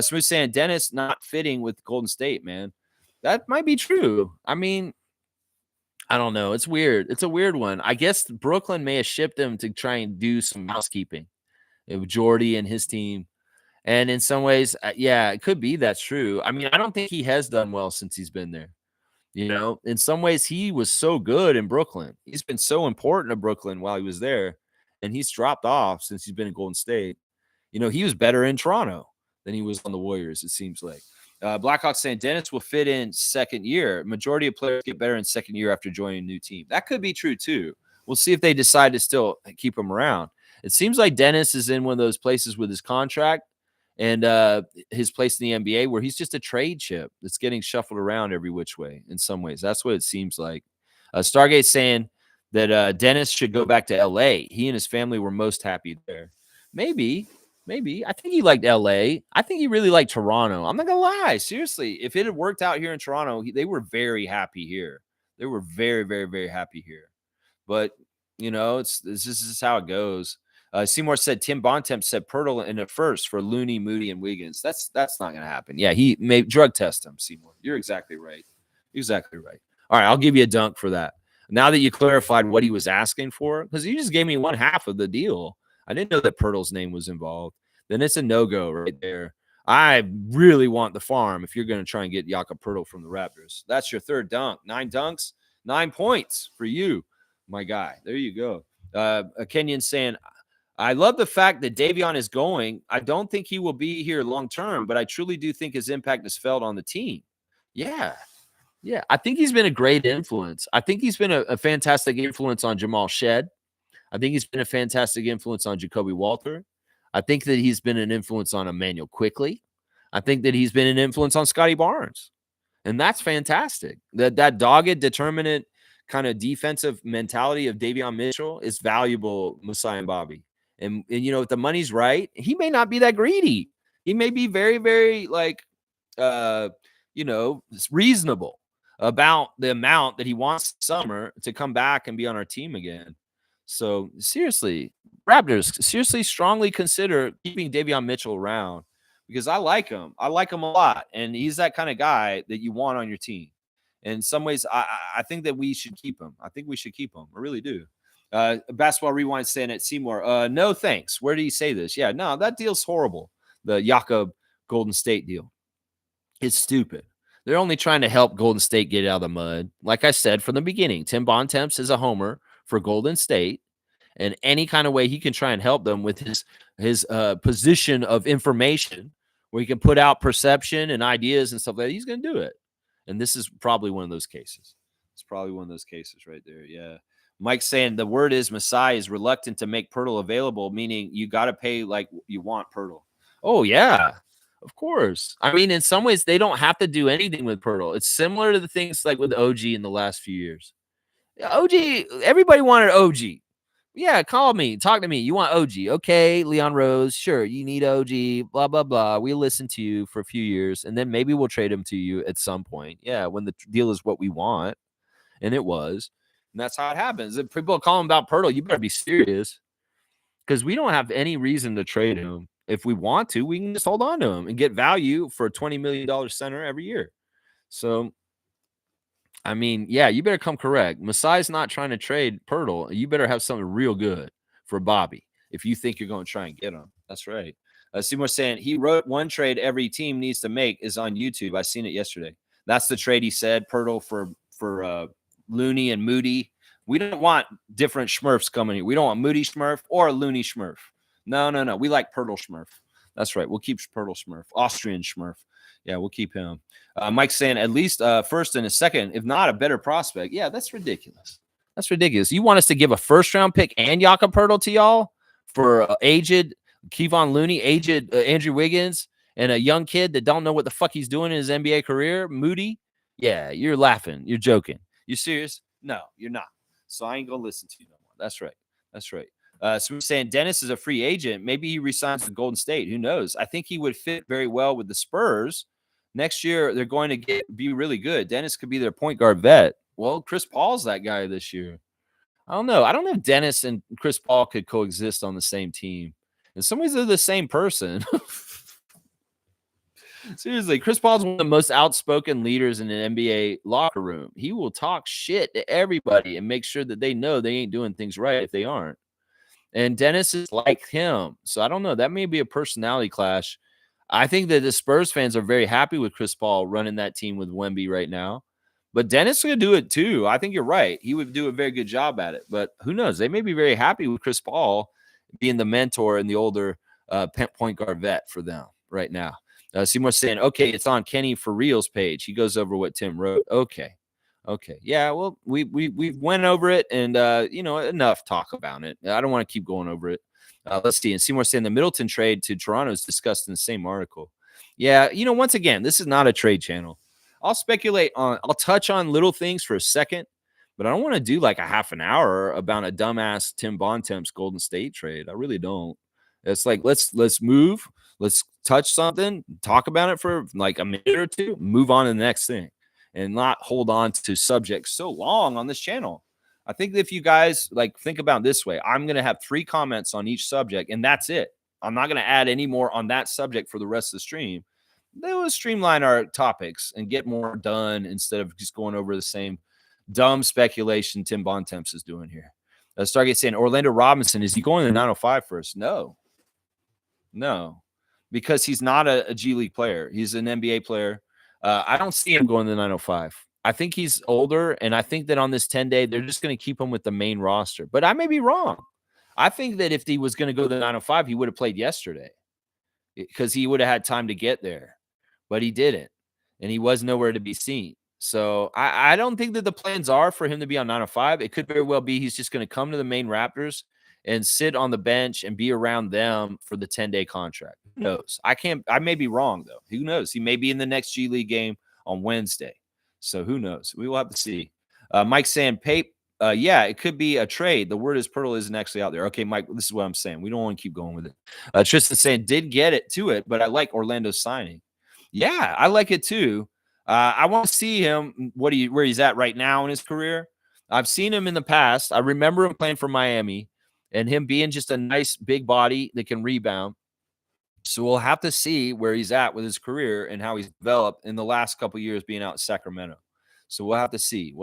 S2: Smooth saying, Dennis not fitting with Golden State, man. That might be true. I mean, I don't know. It's weird. It's a weird one. I guess Brooklyn may have shipped him to try and do some housekeeping with Jordy and his team. And in some ways, yeah, it could be that's true. I mean, I don't think he has done well since he's been there. In some ways, he was so good in Brooklyn. He's been so important to Brooklyn while he was there, and he's dropped off since he's been in Golden State. He was better in Toronto than he was on the Warriors, it seems like. Blackhawks saying Dennis will fit in second year. Majority of players get better in second year after joining a new team. That could be true, too. We'll see if they decide to still keep him around. It seems like Dennis is in one of those places with his contract and his place in the NBA where he's just a trade chip that's getting shuffled around every which way in some ways. That's what it seems like. Stargate saying that Dennis should go back to LA. He and his family were most happy there. Maybe. I think he liked LA. I think he really liked Toronto. I'm not going to lie. Seriously, if it had worked out here in Toronto, they were very happy here. They were very, very, very happy here. But, this is how it goes. Seymour said Tim Bontemp said Pirtle in at first for Looney, Moody, and Wiggins. That's not going to happen. Yeah, he may drug test him, Seymour. You're exactly right. Exactly right. All right, I'll give you a dunk for that. Now that you clarified what he was asking for, because you just gave me one half of the deal. I didn't know that Pirtle's name was involved. Then it's a no-go right there. I really want the farm if you're going to try and get Jakob Pirtle from the Raptors. That's your third dunk. 9 dunks, 9 points for you, my guy. There you go. Kenyon saying, I love the fact that Davion is going. I don't think he will be here long term, but I truly do think his impact is felt on the team. Yeah. Yeah. I think he's been a great influence. I think he's been a fantastic influence on Jamal Shed. I think he's been a fantastic influence on Jacoby Walter. I think that he's been an influence on Emmanuel Quickly. I think that he's been an influence on Scotty Barnes. And that's fantastic. That dogged, determinate kind of defensive mentality of Davion Mitchell is valuable, Masai and Bobby. And you know, if the money's right, he may not be that greedy. He may be very, very reasonable about the amount that he wants summer to come back and be on our team again. So seriously, Raptors, seriously, strongly consider keeping Davion Mitchell around because I like him. I like him a lot. And he's that kind of guy that you want on your team. In some ways, I think that we should keep him. I think we should keep him. I really do. Basketball Rewind saying at Seymour, no thanks. Where did he say this? Yeah, no, that deal's horrible. The Jakob Golden State deal. It's stupid. They're only trying to help Golden State get out of the mud. Like I said from the beginning, Tim Bontemps is a homer for Golden State. And any kind of way he can try and help them with his position of information where he can put out perception and ideas and stuff like that, he's going to do it. And this is probably one of those cases. It's probably one of those cases right there. Yeah. Mike's saying the word is Masai is reluctant to make Pirtle available, meaning you got to pay like you want Pirtle. Oh, yeah, of course. I mean, in some ways, they don't have to do anything with Pirtle. It's similar to the things like with OG in the last few years. OG, everybody wanted OG. Yeah, call me, talk to me. You want OG. Okay, Leon Rose. Sure, you need OG, blah, blah, blah. We'll listen to you for a few years, and then maybe we'll trade him to you at some point. Yeah, when the deal is what we want. And it was. And that's how it happens. If people call him about Pirtle, you better be serious because we don't have any reason to trade him. If we want to, we can just hold on to him and get value for a $20 million center every year. So, I mean, yeah, you better come correct. Masai's not trying to trade Pirtle. You better have something real good for Bobby if you think you're going to try and get him. That's right. Seymour saying he wrote one trade every team needs to make is on YouTube. I seen it yesterday. That's the trade he said, Pirtle for Looney and Moody. We don't want different Smurfs coming here. We don't want Moody Smurf or Looney Smurf. No. We like Pirtle Smurf. That's right. We'll keep Pirtle Smurf. Austrian Smurf. Yeah, we'll keep him. Mike's saying at least first and a second, if not a better prospect. Yeah, that's ridiculous. That's ridiculous. You want us to give a first-round pick and Jakob Pirtle to y'all for aged Kevon Looney, aged Andrew Wiggins, and a young kid that don't know what the fuck he's doing in his NBA career, Moody? Yeah, you're laughing. You're joking. You serious? No, you're not. So I ain't going to listen to you no more. That's right. That's right. So we're saying Dennis is a free agent. Maybe he resigns with Golden State. Who knows? I think he would fit very well with the Spurs. Next year, they're going to be really good. Dennis could be their point guard vet. Well, Chris Paul's that guy this year. I don't know. I don't know if Dennis and Chris Paul could coexist on the same team. In some ways, they're the same person. Seriously, Chris Paul's one of the most outspoken leaders in an NBA locker room. He will talk shit to everybody and make sure that they know they ain't doing things right if they aren't. And Dennis is like him. So I don't know. That may be a personality clash. I think that the Spurs fans are very happy with Chris Paul running that team with Wemby right now. But Dennis could do it too. I think you're right. He would do a very good job at it. But who knows? They may be very happy with Chris Paul being the mentor and the older point guard vet for them right now. Seymour's saying, okay, it's on Kenny for Real's page. He goes over what Tim wrote. Okay. Yeah, well, we went over it and, enough talk about it. I don't want to keep going over it. Let's see. And Seymour's saying the Middleton trade to Toronto is discussed in the same article. Yeah, once again, this is not a trade channel. I'll touch on little things for a second, but I don't want to do like a half an hour about a dumbass Tim Bontemps Golden State trade. I really don't. It's like, let's move. Let's touch something, talk about it for like a minute or two, move on to the next thing and not hold on to subjects so long on this channel. I think that if you guys think about it this way, I'm going to have 3 comments on each subject and that's it. I'm not going to add any more on that subject for the rest of the stream. Let's streamline our topics and get more done instead of just going over the same dumb speculation Tim Bontemps is doing here. Stargate saying Orlando Robinson, is he going to the 905 first? No, because he's not a G League player. He's an NBA player. I don't see him going to the 905. I think he's older, and I think that on this 10-day, they're just going to keep him with the main roster. But I may be wrong. I think that if he was going to go to the 905, he would have played yesterday because he would have had time to get there. But he didn't, and he was nowhere to be seen. So I don't think that the plans are for him to be on 905. It could very well be he's just going to come to the main Raptors and sit on the bench and be around them for the 10-day contract. Who knows? I may be wrong, though. Who knows? He may be in the next G League game on Wednesday. So who knows? We will have to see. Mike saying, Pape, yeah, it could be a trade. The word is Pirtle isn't actually out there. Okay, Mike, this is what I'm saying. We don't want to keep going with it. Tristan saying, did get it to it, but I like Orlando's signing. Yeah, I like it too. I want to see him where he's at right now in his career. I've seen him in the past. I remember him playing for Miami and him being just a nice big body that can rebound. So we'll have to see where he's at with his career and how he's developed in the last couple of years being out in Sacramento. So we'll have to see.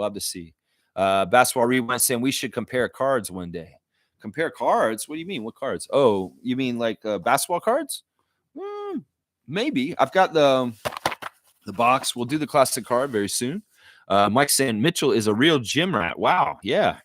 S2: Basketball Rewind saying we should compare cards one day. Compare cards? What do you mean? What cards? Oh, you mean like basketball cards? Maybe. I've got the box. We'll do the classic card very soon. Mike saying Mitchell is a real gym rat. Wow. Yeah.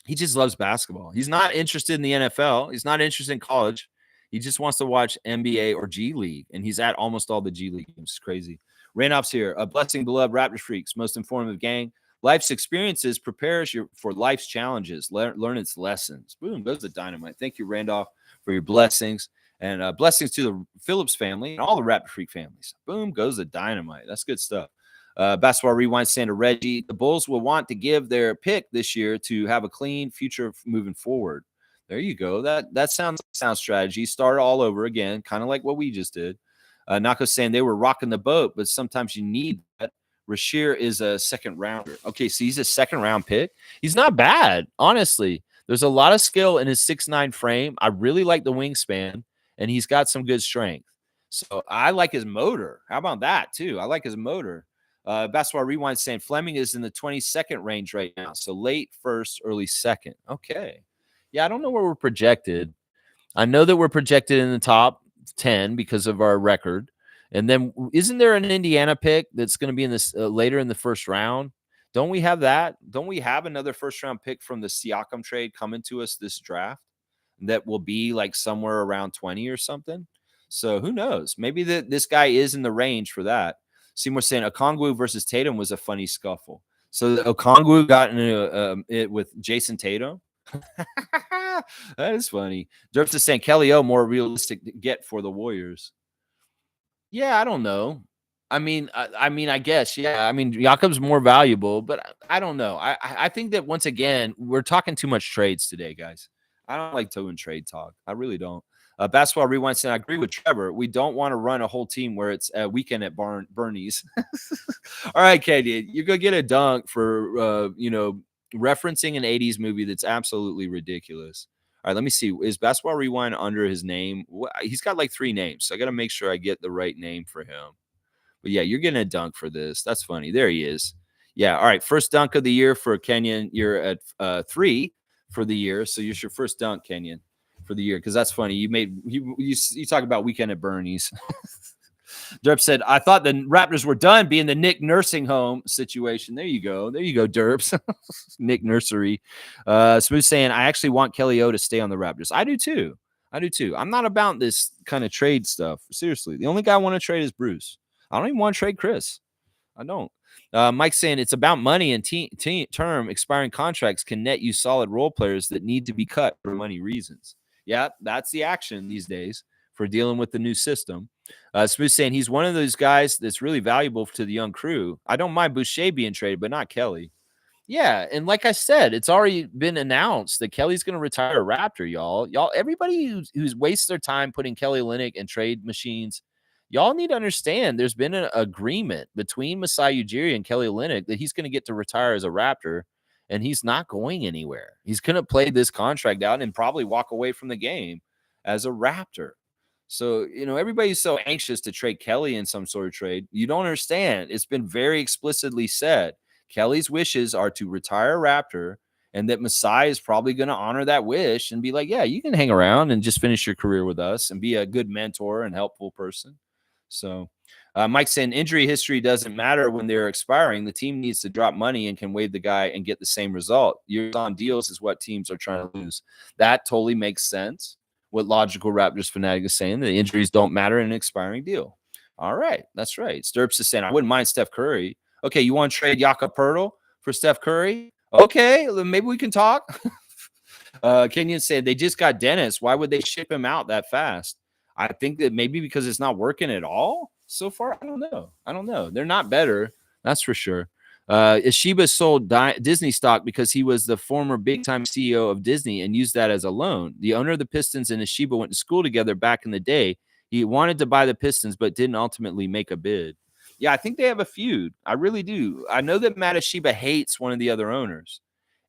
S2: He just loves basketball. He's not interested in the NFL. He's not interested in college. He just wants to watch NBA or G League, and he's at almost all the G League games. It's crazy. Randolph's here. A blessing, beloved Raptors freaks. Most informative gang. Life's experiences prepares you for life's challenges. Learn its lessons. Boom, goes the dynamite. Thank you, Randolph, for your blessings. And blessings to the Phillips family and all the Raptor Freak families. Boom, goes the dynamite. That's good stuff. Basketball Rewind saying to Reggie, the Bulls will want to give their pick this year to have a clean future moving forward. There you go. That sounds strategy. Start all over again, kind of like what we just did. Nako's saying they were rocking the boat, but sometimes you need that. Rasheer is a second rounder. Okay, so he's a second round pick. He's not bad, honestly. There's a lot of skill in his 6'9" frame. I really like the wingspan, and he's got some good strength. So I like his motor. How about that, too? I like his motor. Basketball Rewind saying Fleming is in the 22nd range right now. So late first, early second. Okay. Yeah, I don't know where we're projected. I know that we're projected in the top 10 because of our record. And then isn't there an Indiana pick that's going to be in this later in the first round? Don't we have that? Don't we have another first round pick from the Siakam trade coming to us this draft that will be like somewhere around 20 or something? So who knows? Maybe this guy is in the range for that. Seymour saying Okongwu versus Tatum was a funny scuffle. So Okongwu got into it with Jason Tatum. That is funny. Derps is saying Kelly O more realistic to get for the Warriors. Yeah, I don't know. I mean, I guess, yeah. I mean, Jakob's more valuable, but I don't know. I think that once again, we're talking too much trades today, guys. I don't like doing trade talk. I really don't. Basketball Rewind saying, I agree with Trevor. We don't want to run a whole team where it's a weekend at Bernie's. All right, Katie, you're going to get a dunk for, referencing an 80s movie that's absolutely ridiculous. All right, let me see. Is Basketball Rewind under his name? He's got like 3 names, so I got to make sure I get the right name for him. But yeah, you're getting a dunk for this. That's funny. There he is. Yeah, all right. First dunk of the year for Kenyon. You're at 3 for the year, so you're your first dunk, Kenyon, for the year, because that's funny. You talk about weekend at Bernie's. Derp said, I thought the Raptors were done being the Nick nursing home situation. There you go, Derps. Nick Nursery. Smooth saying, I actually want Kelly O to stay on the Raptors. I do too. I'm not about this kind of trade stuff. Seriously. The only guy I want to trade is Bruce. I don't even want to trade Chris. I don't. Mike saying it's about money and term expiring contracts can net you solid role players that need to be cut for money reasons. Yeah, that's the action these days for dealing with the new system. Smooth saying he's one of those guys that's really valuable to the young crew. I don't mind Boucher being traded, but not Kelly. Yeah, and like I said, it's already been announced that Kelly's going to retire a Raptor, y'all. Everybody who's wastes their time putting Kelly Olynyk in trade machines, y'all need to understand there's been an agreement between Masai Ujiri and Kelly Olynyk that he's going to get to retire as a Raptor, and he's not going anywhere. He's going to play this contract out and probably walk away from the game as a Raptor. So, everybody's so anxious to trade Kelly in some sort of trade. You don't understand. It's been very explicitly said. Kelly's wishes are to retire a Raptor, and that Masai is probably going to honor that wish and be like, yeah, you can hang around and just finish your career with us and be a good mentor and helpful person. So, Mike saying injury history doesn't matter when they're expiring. The team needs to drop money and can waive the guy and get the same result. Years on deals is what teams are trying to lose. That totally makes sense. What logical Raptors fanatic is saying, the injuries don't matter in an expiring deal. All right, that's right. Sturps is saying, I wouldn't mind Steph Curry. Okay, you want to trade Jakob Poeltl for Steph Curry? Okay, maybe we can talk. Kenyon said they just got Dennis. Why would they ship him out that fast? I think that maybe because it's not working at all so far. I don't know. They're not better. That's for sure. Ishiba sold Disney stock because he was the former big-time CEO of Disney and used that as a loan. The owner of the Pistons and Ishiba went to school together back in the day. He wanted to buy the Pistons, but didn't ultimately make a bid. Yeah, I think they have a feud. I really do. I know that Matt Ishiba hates one of the other owners,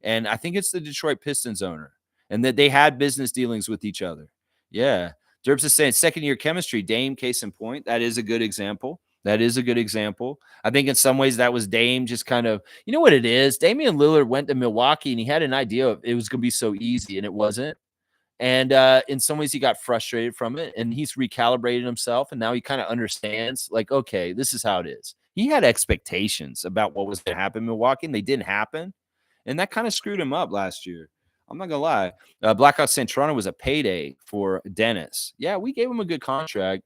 S2: and I think it's the Detroit Pistons owner, and that they had business dealings with each other. Yeah. Derbs is saying second-year chemistry, Dame, case in point. That is a good example. I think in some ways that was Dame just kind of, you know what it is? Damian Lillard went to Milwaukee and he had an idea of it was going to be so easy, and it wasn't. And in some ways he got frustrated from it, and he's recalibrated himself, and now he kind of understands, like, okay, this is how it is. He had expectations about what was going to happen in Milwaukee, and they didn't happen. And that kind of screwed him up last year. I'm not going to lie. Blackout saying Toronto was a payday for Dennis. Yeah, we gave him a good contract.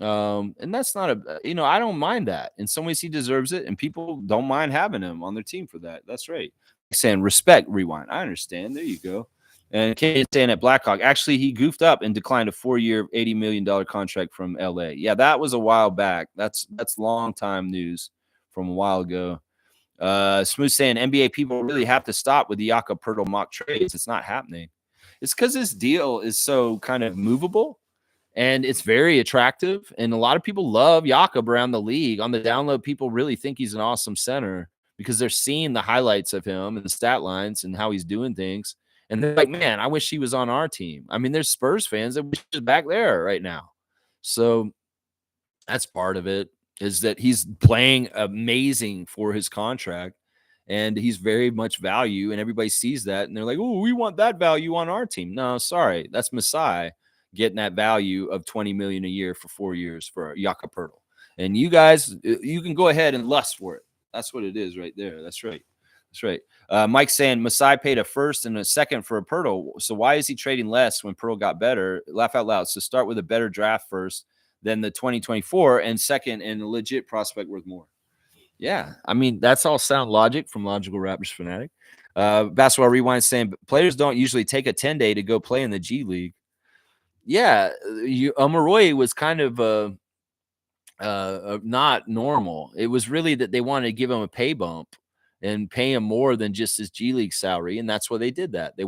S2: And that's not I don't mind that. In some ways he deserves it, and people don't mind having him on their team for that. That's right. Saying respect, rewind. I understand. There you go. And Kate saying at Blackhawk, actually he goofed up and declined a 4-year, $80 million contract from LA. Yeah, that was a while back. That's long time news from a while ago. Smooth saying NBA people really have to stop with the Jakob Poeltl mock trades. It's not happening. It's because this deal is so kind of movable. And it's very attractive. And a lot of people love Jakob around the league. On the download, people really think he's an awesome center because they're seeing the highlights of him and the stat lines and how he's doing things. And they're like, man, I wish he was on our team. I mean, there's Spurs fans that wish he was back there right now. So that's part of it, is that he's playing amazing for his contract. And he's very much value. And everybody sees that. And they're like, oh, we want that value on our team. No, sorry. That's Masai getting that value of $20 million a year for 4 years for Jakob Poeltl. And you guys, you can go ahead and lust for it. That's what it is right there. That's right. Mike saying Masai paid a first and a second for a Poeltl. So why is he trading less when Poeltl got better? Laugh out loud. So start with a better draft first than the 2024 and second and a legit prospect worth more. Yeah, I mean, that's all sound logic from Logical Raptors fanatic. Basketball Rewind saying players don't usually take a 10-day to go play in the G League. Yeah, Omaroi was kind of not normal. It was really that they wanted to give him a pay bump and pay him more than just his G League salary, and that's why they did that. It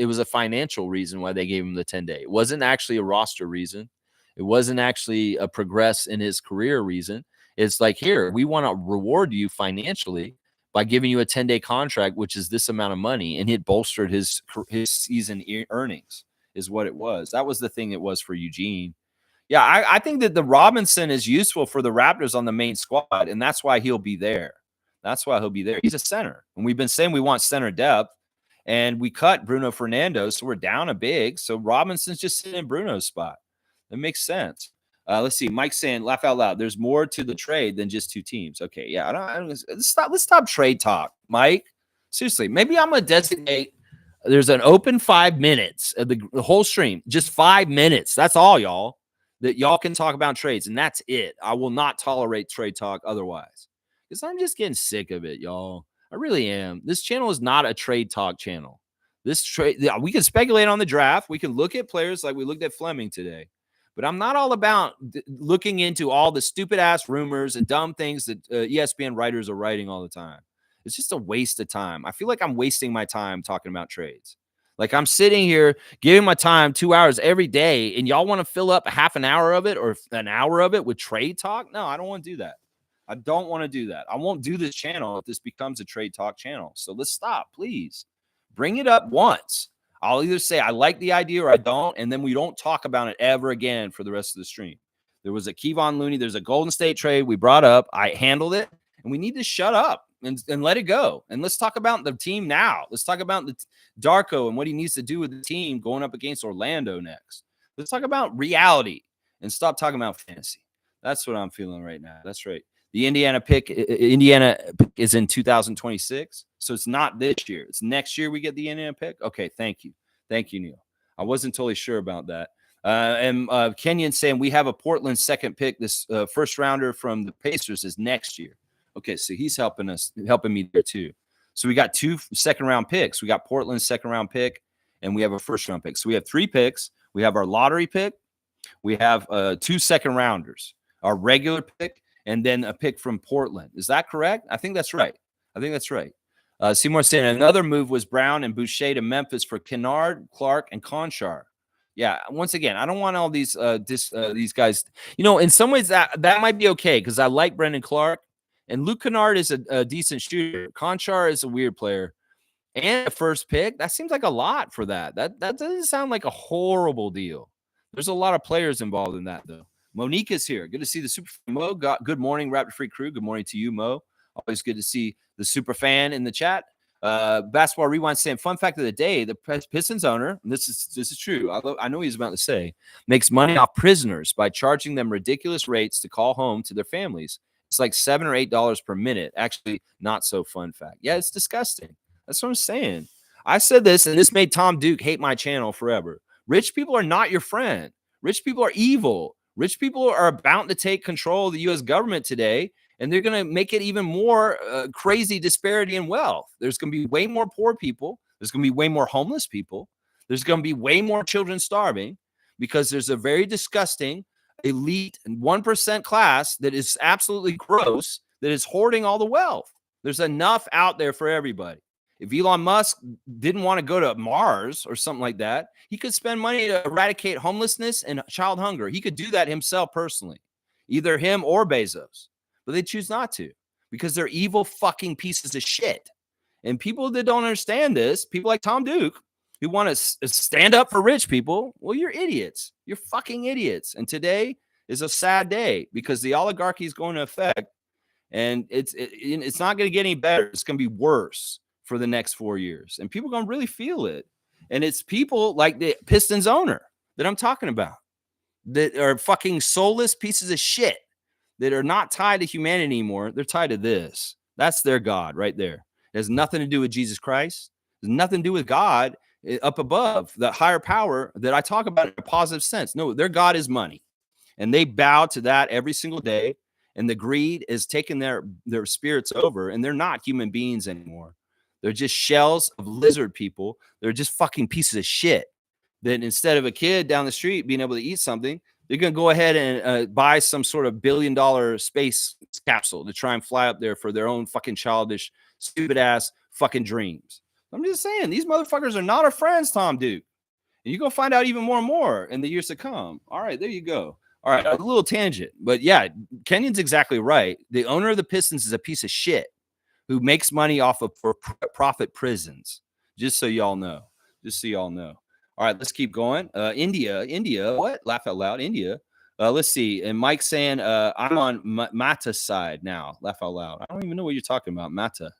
S2: was a financial reason why they gave him the 10-day. It wasn't actually a roster reason. It wasn't actually a progress in his career reason. It's like, here, we want to reward you financially by giving you a 10-day contract, which is this amount of money, and it bolstered his season earnings. Is what it was. That was the thing it was for Eugene. Yeah, I think that the Robinson is useful for the Raptors on the main squad, and that's why he'll be there. He's a center. And we've been saying we want center depth, and we cut Bruno Fernando, so we're down a big. So Robinson's just sitting in Bruno's spot. That makes sense. Let's see. Mike's saying, laugh out loud. There's more to the trade than just two teams. Okay, yeah. Let's stop trade talk, Mike. Seriously, maybe I'm going to designate there's an open 5 minutes of the whole stream, just 5 minutes. That's all, y'all, that y'all can talk about trades. And that's it. I will not tolerate trade talk otherwise, because I'm just getting sick of it, y'all. I really am. This channel is not a trade talk channel. We can speculate on the draft. We can look at players like we looked at Fleming today. But I'm not all about looking into all the stupid ass rumors and dumb things that ESPN writers are writing all the time. It's just a waste of time. I feel like I'm wasting my time talking about trades. Like, I'm sitting here giving my time 2 hours every day, and y'all want to fill up half an hour of it or an hour of it with trade talk? No, I don't want to do that. I don't want to do that. I won't do this channel if this becomes a trade talk channel. So let's stop, please. Bring it up once.
S1: I'll either say I like the idea or I don't, and then we don't talk about it ever again for the rest of the stream. There was a Kevon Looney. There's a Golden State trade we brought up. I handled it, and we need to shut up and let it go. And let's talk about the team now. Let's talk about Darko and what he needs to do with the team going up against Orlando next. Let's talk about reality and stop talking about fantasy. That's what I'm feeling right now. That's right. The Indiana pick is in 2026. So it's not this year. It's next year we get the Indiana pick. Okay, thank you. Thank you, Neil. I wasn't totally sure about that. And Kenyon saying we have a Portland second pick. This first rounder from the Pacers is next year. Okay, so he's helping me there too. So we got 2 second-round picks. We got Portland's second-round pick, and we have a first-round pick. So we have 3 picks. We have our lottery pick. We have 2 second-rounders, our regular pick, and then a pick from Portland. Is that correct? I think that's right. Seymour saying another move was Brown and Boucher to Memphis for Kennard, Clark, and Conchar. Yeah, once again, I don't want all these guys. In some ways that might be okay because I like Brendan Clark, and Luke Kennard is a decent shooter. Conchar is a weird player, and a first pick. That seems like a lot for that. That doesn't sound like a horrible deal. There's a lot of players involved in that, though. Monique is here. Good to see the super fan, Mo. Good morning, Raptor Free crew. Good morning to you, Mo. Always good to see the super fan in the chat. Basketball Rewind saying, fun fact of the day, the Pistons owner, and this is true, I know he's about to say, makes money off prisoners by charging them ridiculous rates to call home to their families. It's like $7 or $8 per minute. Actually, not so fun fact. Yeah, it's disgusting. That's what I'm saying. I said this, and this made Tom Duke hate my channel forever. Rich people are not your friend. Rich people are evil. Rich people are about to take control of the U.S. government today, and they're going to make it even more crazy disparity in wealth. There's going to be way more poor people. There's going to be way more homeless people. There's going to be way more children starving because there's a very disgusting elite and 1% class that is absolutely gross that is hoarding all the wealth. There's enough out there for everybody. If Elon Musk didn't want to go to Mars or something like that, he could spend money to eradicate homelessness and child hunger. He could do that himself personally, either him or Bezos. But they choose not to because they're evil fucking pieces of shit. And people that don't understand this, people like Tom Duke, who want to stand up for rich people, well, you're idiots. You're fucking idiots. And today is a sad day because the oligarchy is going to affect, and it's not going to get any better. It's going to be worse for the next 4 years. And people are going to really feel it. And it's people like the Pistons owner that I'm talking about that are fucking soulless pieces of shit that are not tied to humanity anymore. They're tied to this. That's their God right there. It has nothing to do with Jesus Christ. It has nothing to do with God up above, the higher power that I talk about in a positive sense. No, their God is money. And they bow to that every single day. And the greed is taking their spirits over. And they're not human beings anymore. They're just shells of lizard people. They're just fucking pieces of shit. That instead of a kid down the street being able to eat something, they're going to go ahead and buy some sort of $1 billion space capsule to try and fly up there for their own fucking childish, stupid ass fucking dreams. I'm just saying, these motherfuckers are not our friends, Tom Duke. And you're going to find out even more and more in the years to come. All right, there you go. All right, a little tangent. But yeah, Kenyon's exactly right. The owner of the Pistons is a piece of shit who makes money off of for-profit prisons. Just so y'all know. All right, let's keep going. India, what? Laugh out loud, India. Let's see. And Mike saying, I'm on Metta's side now. Laugh out loud. I don't even know what you're talking about, Metta.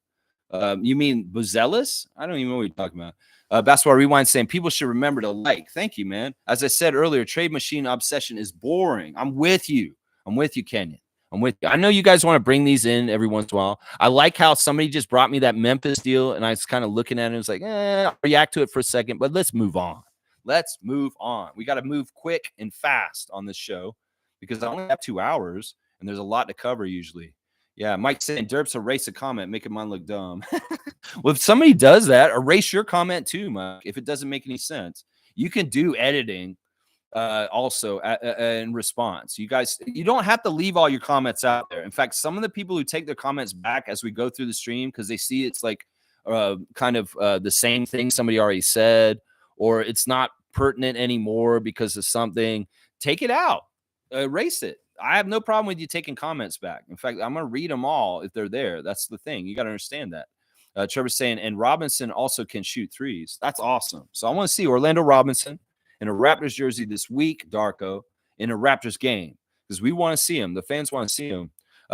S1: You mean Buzelis? I don't even know what you're talking about. Basketball Rewind saying, people should remember to like. Thank you, man. As I said earlier, trade machine obsession is boring. I'm with you, Kenyon. I'm with you. I know you guys want to bring these in every once in a while. I like how somebody just brought me that Memphis deal, and I was kind of looking at it and was like, I'll react to it for a second, but let's move on. We got to move quick and fast on this show because I only have 2 hours, and there's a lot to cover usually. Yeah, Mike saying, Derps, erase a comment, making mine look dumb. Well, if somebody does that, erase your comment too, Mike, if it doesn't make any sense. You can do editing also in response. You guys, you don't have to leave all your comments out there. In fact, some of the people who take their comments back as we go through the stream because they see it's like kind of the same thing somebody already said, or it's not pertinent anymore because of something, take it out, erase it. I have no problem with you taking comments back. In fact, I'm going to read them all if they're there. That's the thing. You got to understand that. Trevor's saying, and Robinson also can shoot threes. That's awesome. So I want to see Orlando Robinson in a Raptors jersey this week, Darko, in a Raptors game, because we want to see him. The fans want to see him.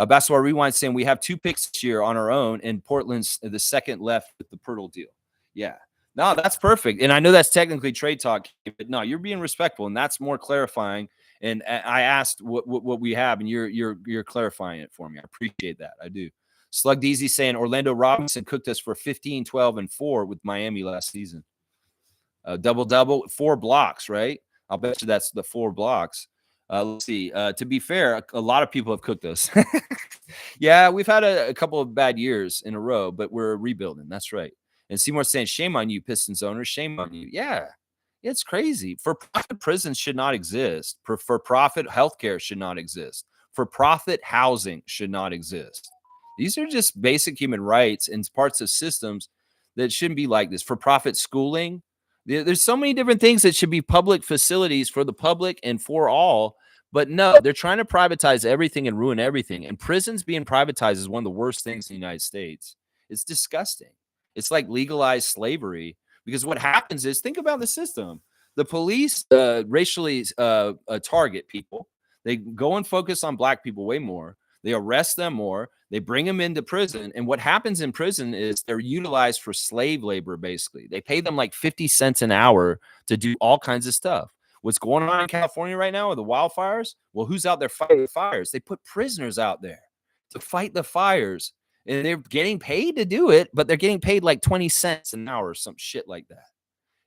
S1: Basketball Rewind saying we have 2 picks this year on our own, and Portland's the second left with the Pirtle deal. Yeah. No, that's perfect. And I know that's technically trade talk, but no, you're being respectful, and that's more clarifying. And I asked what we have, and you're clarifying it for me. I appreciate that. I do. Slug Deezy saying Orlando Robinson cooked us for 15, 12, and 4 with Miami last season. Double, 4 blocks, right? I'll bet you that's the 4 blocks. Let's see. To be fair, a lot of people have cooked us. Yeah, we've had a couple of bad years in a row, but we're rebuilding. That's right. And Seymour's saying, shame on you, Pistons owners. Shame on you. Yeah, it's crazy. For-profit prisons should not exist. For-profit healthcare should not exist. For-profit housing should not exist. These are just basic human rights and parts of systems that shouldn't be like this. For-profit schooling, there's so many different things that should be public facilities for the public and for all. But no, they're trying to privatize everything and ruin everything. And prisons being privatized is one of the worst things in the United States. It's disgusting. It's like legalized slavery, because what happens is, think about the system. The police racially target people. They go and focus on black people way more. They arrest them more. They bring them into prison. And what happens in prison is they're utilized for slave labor, basically. They pay them like 50 cents an hour to do all kinds of stuff. What's going on in California right now with the wildfires? Well, who's out there fighting the fires? They put prisoners out there to fight the fires. And they're getting paid to do it, but they're getting paid like 20 cents an hour or some shit like that.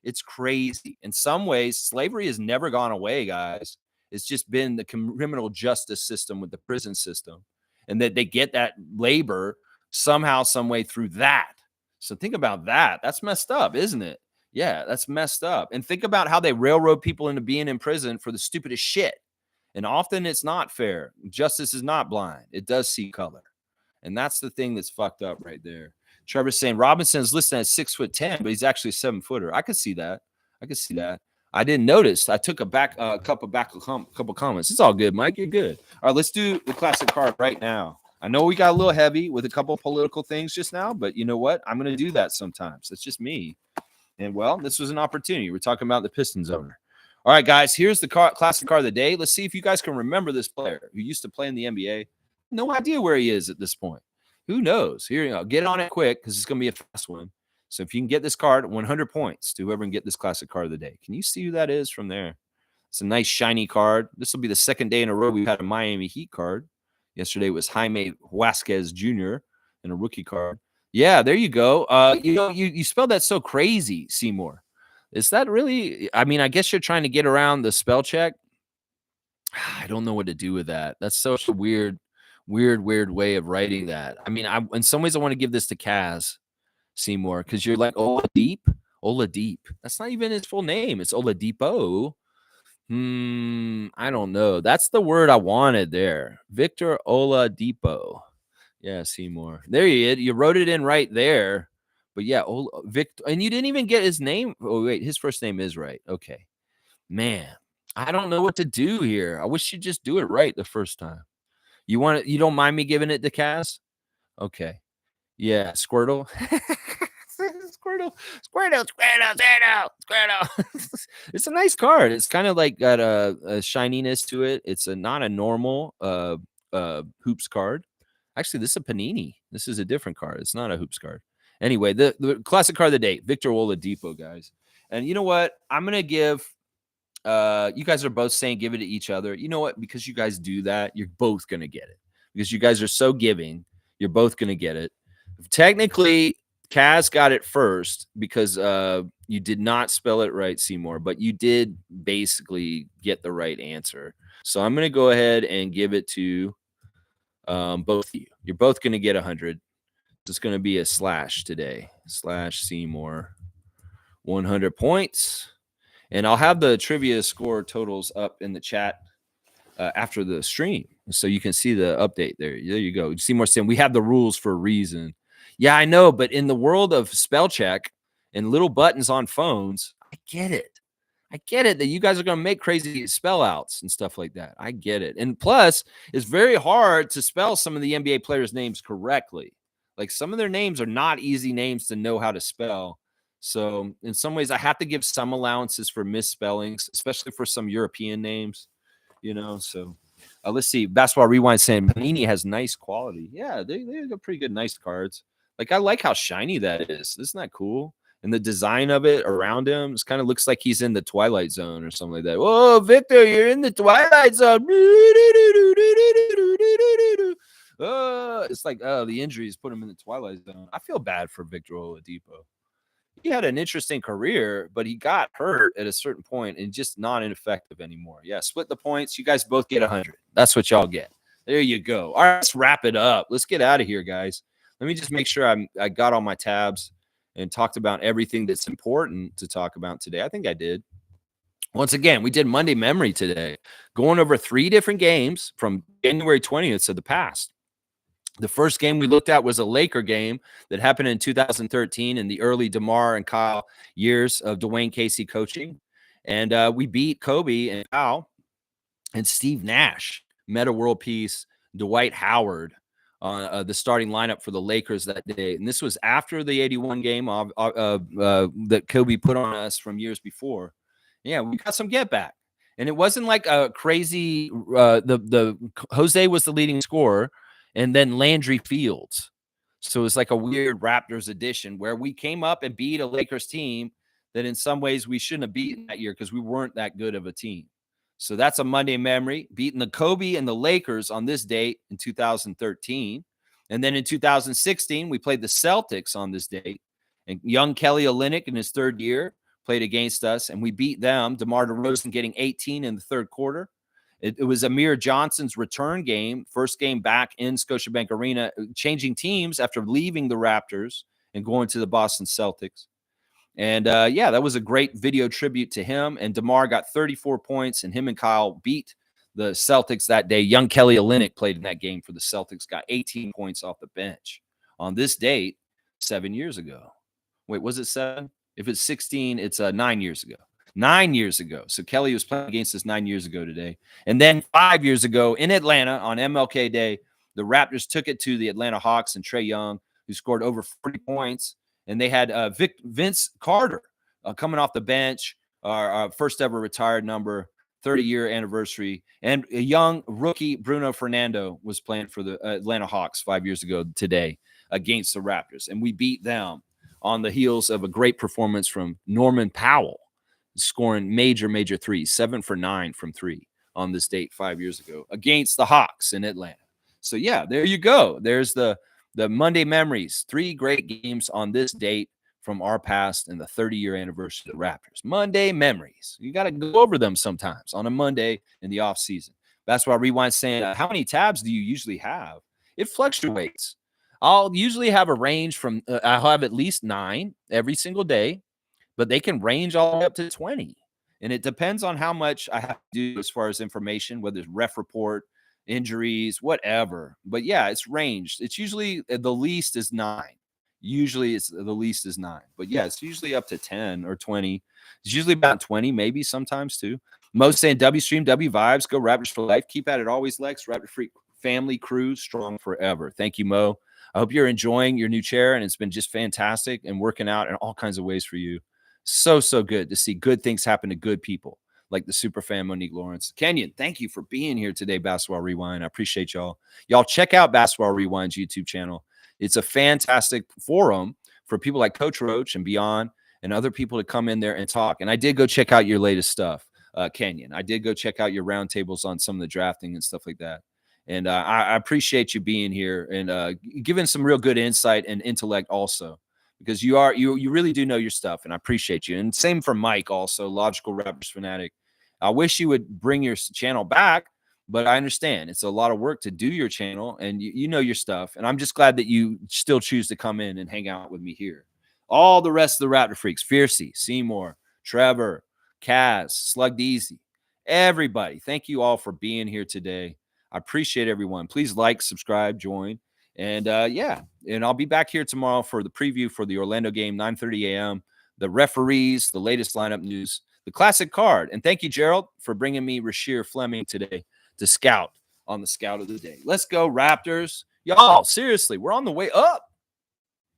S1: It's crazy. In some ways, slavery has never gone away, guys. It's just been the criminal justice system with the prison system, and that they get that labor somehow, some way through that. So think about that. That's messed up, isn't it? Yeah, that's messed up. And think about how they railroad people into being in prison for the stupidest shit. And often it's not fair. Justice is not blind. It does see color. And that's the thing that's fucked up right there. Trevor's saying Robinson's listed at 6'10", but he's actually a 7-footer. I could see that. I didn't notice. I took a couple comments. It's all good, Mike. You're good. All right, let's do the classic card right now. I know we got a little heavy with a couple political things just now, but you know what? I'm going to do that sometimes. That's just me. And, well, this was an opportunity. We're talking about the Pistons owner. All right, guys, here's the classic card of the day. Let's see if you guys can remember this player who used to play in the NBA. No idea where he is at this point. Who knows? Here you go. Get on it quick, because it's going to be a fast one. So if you can get this card, 100 points to whoever can get this classic card of the day. Can you see who that is from there? It's a nice shiny card. This will be the second day in a row we've had a Miami Heat card. Yesterday was Jaime Vasquez Jr. and a rookie card. Yeah, there you go. You spelled that so crazy, Seymour. Is that really? I mean, I guess you're trying to get around the spell check. I don't know what to do with that. That's such a weird way of writing that. I mean, in some ways I want to give this to Kaz, Seymour, because you're like Oladipo. That's not even his full name. It's Oladipo. I don't know. That's the word I wanted there. Victor Oladipo. Yeah, Seymour. There you is. You wrote it in right there. But yeah, Victor, and you didn't even get his name. Oh, wait, his first name is right. Okay. Man, I don't know what to do here. I wish you'd just do it right the first time. You don't mind me giving it to Kaz? Okay. Yeah, Squirtle. Squirtle. It's a nice card. It's kind of like got a shininess to it. It's not a normal hoops card. Actually, this is a Panini. This is a different card. It's not a hoops card. Anyway, the classic card of the day, Victor Oladipo, guys. And you know what? I'm going to give you guys are both saying give it to each other. You know what? Because you guys do that, you're both going to get it. Because you guys are so giving, you're both going to get it. Technically, Kaz got it first because you did not spell it right, Seymour, but you did basically get the right answer. So I'm going to go ahead and give it to both of you. You're both going to get 100. It's going to be a slash today. Slash Seymour. 100 points. And I'll have the trivia score totals up in the chat after the stream, so you can see the update there. There you go. Seymour saying we have the rules for a reason. Yeah, I know, but in the world of spell check and little buttons on phones, I get it. I get it that you guys are going to make crazy spell outs and stuff like that. I get it. And plus, it's very hard to spell some of the NBA players' names correctly.
S2: Like some of their names are not easy names to know how to spell. So in some ways, I have to give some allowances for misspellings, especially for some European names, So let's see. Basketball Rewind saying Panini has nice quality. Yeah, they got pretty good, nice cards. Like I like how shiny that is. Isn't that cool? And the design of it around him, it kind of looks like he's in the Twilight Zone or something like that. Whoa, Victor, you're in the Twilight Zone. It's like, the injuries put him in the Twilight Zone. I feel bad for Victor Oladipo. He had an interesting career, but he got hurt at a certain point and just not ineffective anymore. Yeah, split the points. You guys both get 100. That's what y'all get. There you go. All right, let's wrap it up. Let's get out of here, guys. Let me just make sure I got all my tabs and talked about everything that's important to talk about today. I think I did. Once again, we did Monday Memory today, going over 3 different games from January 20th of the past. The first game we looked at was a Laker game that happened in 2013 in the early DeMar and Kyle years of Dwayne Casey coaching. And we beat Kobe and Kyle and Steve Nash, Metta World Peace, Dwight Howard on the starting lineup for the Lakers that day. And this was after the 81 game that Kobe put on us from years before. Yeah, we got some get back. And it wasn't like a crazy the Jose was the leading scorer and then Landry Fields. So it's like a weird Raptors edition where we came up and beat a Lakers team that in some ways we shouldn't have beaten that year because we weren't that good of a team. So that's a Monday memory, beating the Kobe and the Lakers on this date in 2013. And then in 2016, we played the Celtics on this date. And young Kelly Olynyk in his 3rd year played against us, and we beat them. DeMar DeRozan getting 18 in the 3rd quarter. It was Amir Johnson's return game, first game back in Scotiabank Arena, changing teams after leaving the Raptors and going to the Boston Celtics. And that was a great video tribute to him. And DeMar got 34 points, and him and Kyle beat the Celtics that day. Young Kelly Olynyk played in that game for the Celtics, got 18 points off the bench on this date 7 years ago. Wait, was it 7? If it's 16, it's 9 years ago. 9 years ago. So Kelly was playing against us 9 years ago today. And then 5 years ago in Atlanta on MLK Day, the Raptors took it to the Atlanta Hawks and Trae Young, who scored over 40 points. And they had Vince Carter coming off the bench, our first ever retired number, 30-year anniversary. And a young rookie, Bruno Fernando, was playing for the Atlanta Hawks 5 years ago today against the Raptors. And we beat them on the heels of a great performance from Norman Powell, scoring major threes, 7 for 9 from 3 on this date 5 years ago against the Hawks in Atlanta. So, yeah, there you go. There's the Monday memories, 3 great games on this date from our past and the 30-year anniversary of the Raptors. Monday memories. You got to go over them sometimes on a Monday in the offseason. That's why Rewind saying, how many tabs do you usually have? It fluctuates. I'll usually have a range from, I'll have at least 9 every single day, but they can range all the way up to 20. And it depends on how much I have to do as far as information, whether it's ref report, injuries, whatever. But yeah, it's ranged. It's usually the least is 9. Usually it's the least is 9. But yeah, it's usually up to 10 or 20. It's usually about 20, maybe sometimes too. Most saying W stream, W vibes, go Raptors for life. Keep at it always, Lex. Raptor Freak family crew, strong forever. Thank you, Mo. I hope you're enjoying your new chair, and it's been just fantastic and working out in all kinds of ways for you. So good to see good things happen to good people like the super fan Monique Lawrence. Kenyon, thank you for being here today, Basketball Rewind. I appreciate y'all. Y'all check out Basketball Rewind's YouTube channel. It's a fantastic forum for people like Coach Roach and beyond and other people to come in there and talk. And I did go check out your latest stuff, Kenyon. I did go check out your roundtables on some of the drafting and stuff like that. And I appreciate you being here and giving some real good insight and intellect also, because you really do know your stuff, and I appreciate you. And same for Mike also, Logical Raptors Fanatic. I wish you would bring your channel back, but I understand it's a lot of work to do your channel, and you know your stuff. And I'm just glad that you still choose to come in and hang out with me here. All the rest of the Raptor Freaks, Fiercey, Seymour, Trevor, Kaz, Slugged Easy, everybody, thank you all for being here today. I appreciate everyone. Please like, subscribe, join. And and I'll be back here tomorrow for the preview for the Orlando game, 9:30 a.m., the referees, the latest lineup news, the classic card. And thank you, Gerald, for bringing me Rasheer Fleming today to scout on the Scout of the Day. Let's go, Raptors. Y'all, seriously, we're on the way up.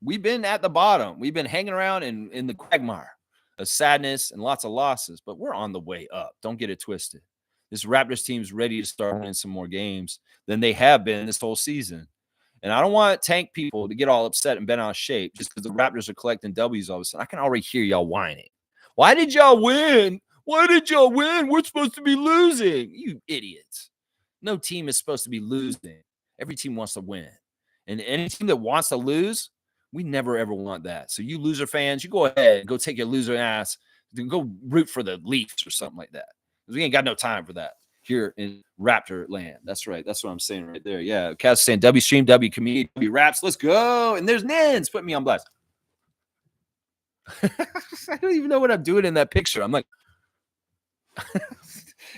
S1: We've been at the bottom. We've been hanging around in the quagmire of sadness and lots of losses, but we're on the way up. Don't get it twisted. This Raptors team's ready to start winning some more games than they have been this whole season. And I don't want tank people to get all upset and bent out of shape just because the Raptors are collecting W's all of a sudden. I can already hear y'all whining. Why did y'all win? Why did y'all win? We're supposed to be losing. You idiots. No team is supposed to be losing. Every team wants to win. And any team that wants to lose, we never, ever want that. So you loser fans, you go ahead, go take your loser ass, go root for the Leafs or something like that. Because we ain't got no time for that here in Raptor land. That's right. That's what I'm saying right there. Yeah. Cass saying W stream, W community, W raps. Let's go. And there's Nins. Put me on blast. I don't even know what I'm doing in that picture. I'm like,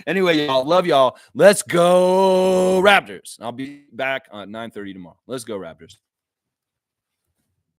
S1: anyway, y'all, love y'all. Let's go Raptors. I'll be back on 9:30 tomorrow. Let's go Raptors.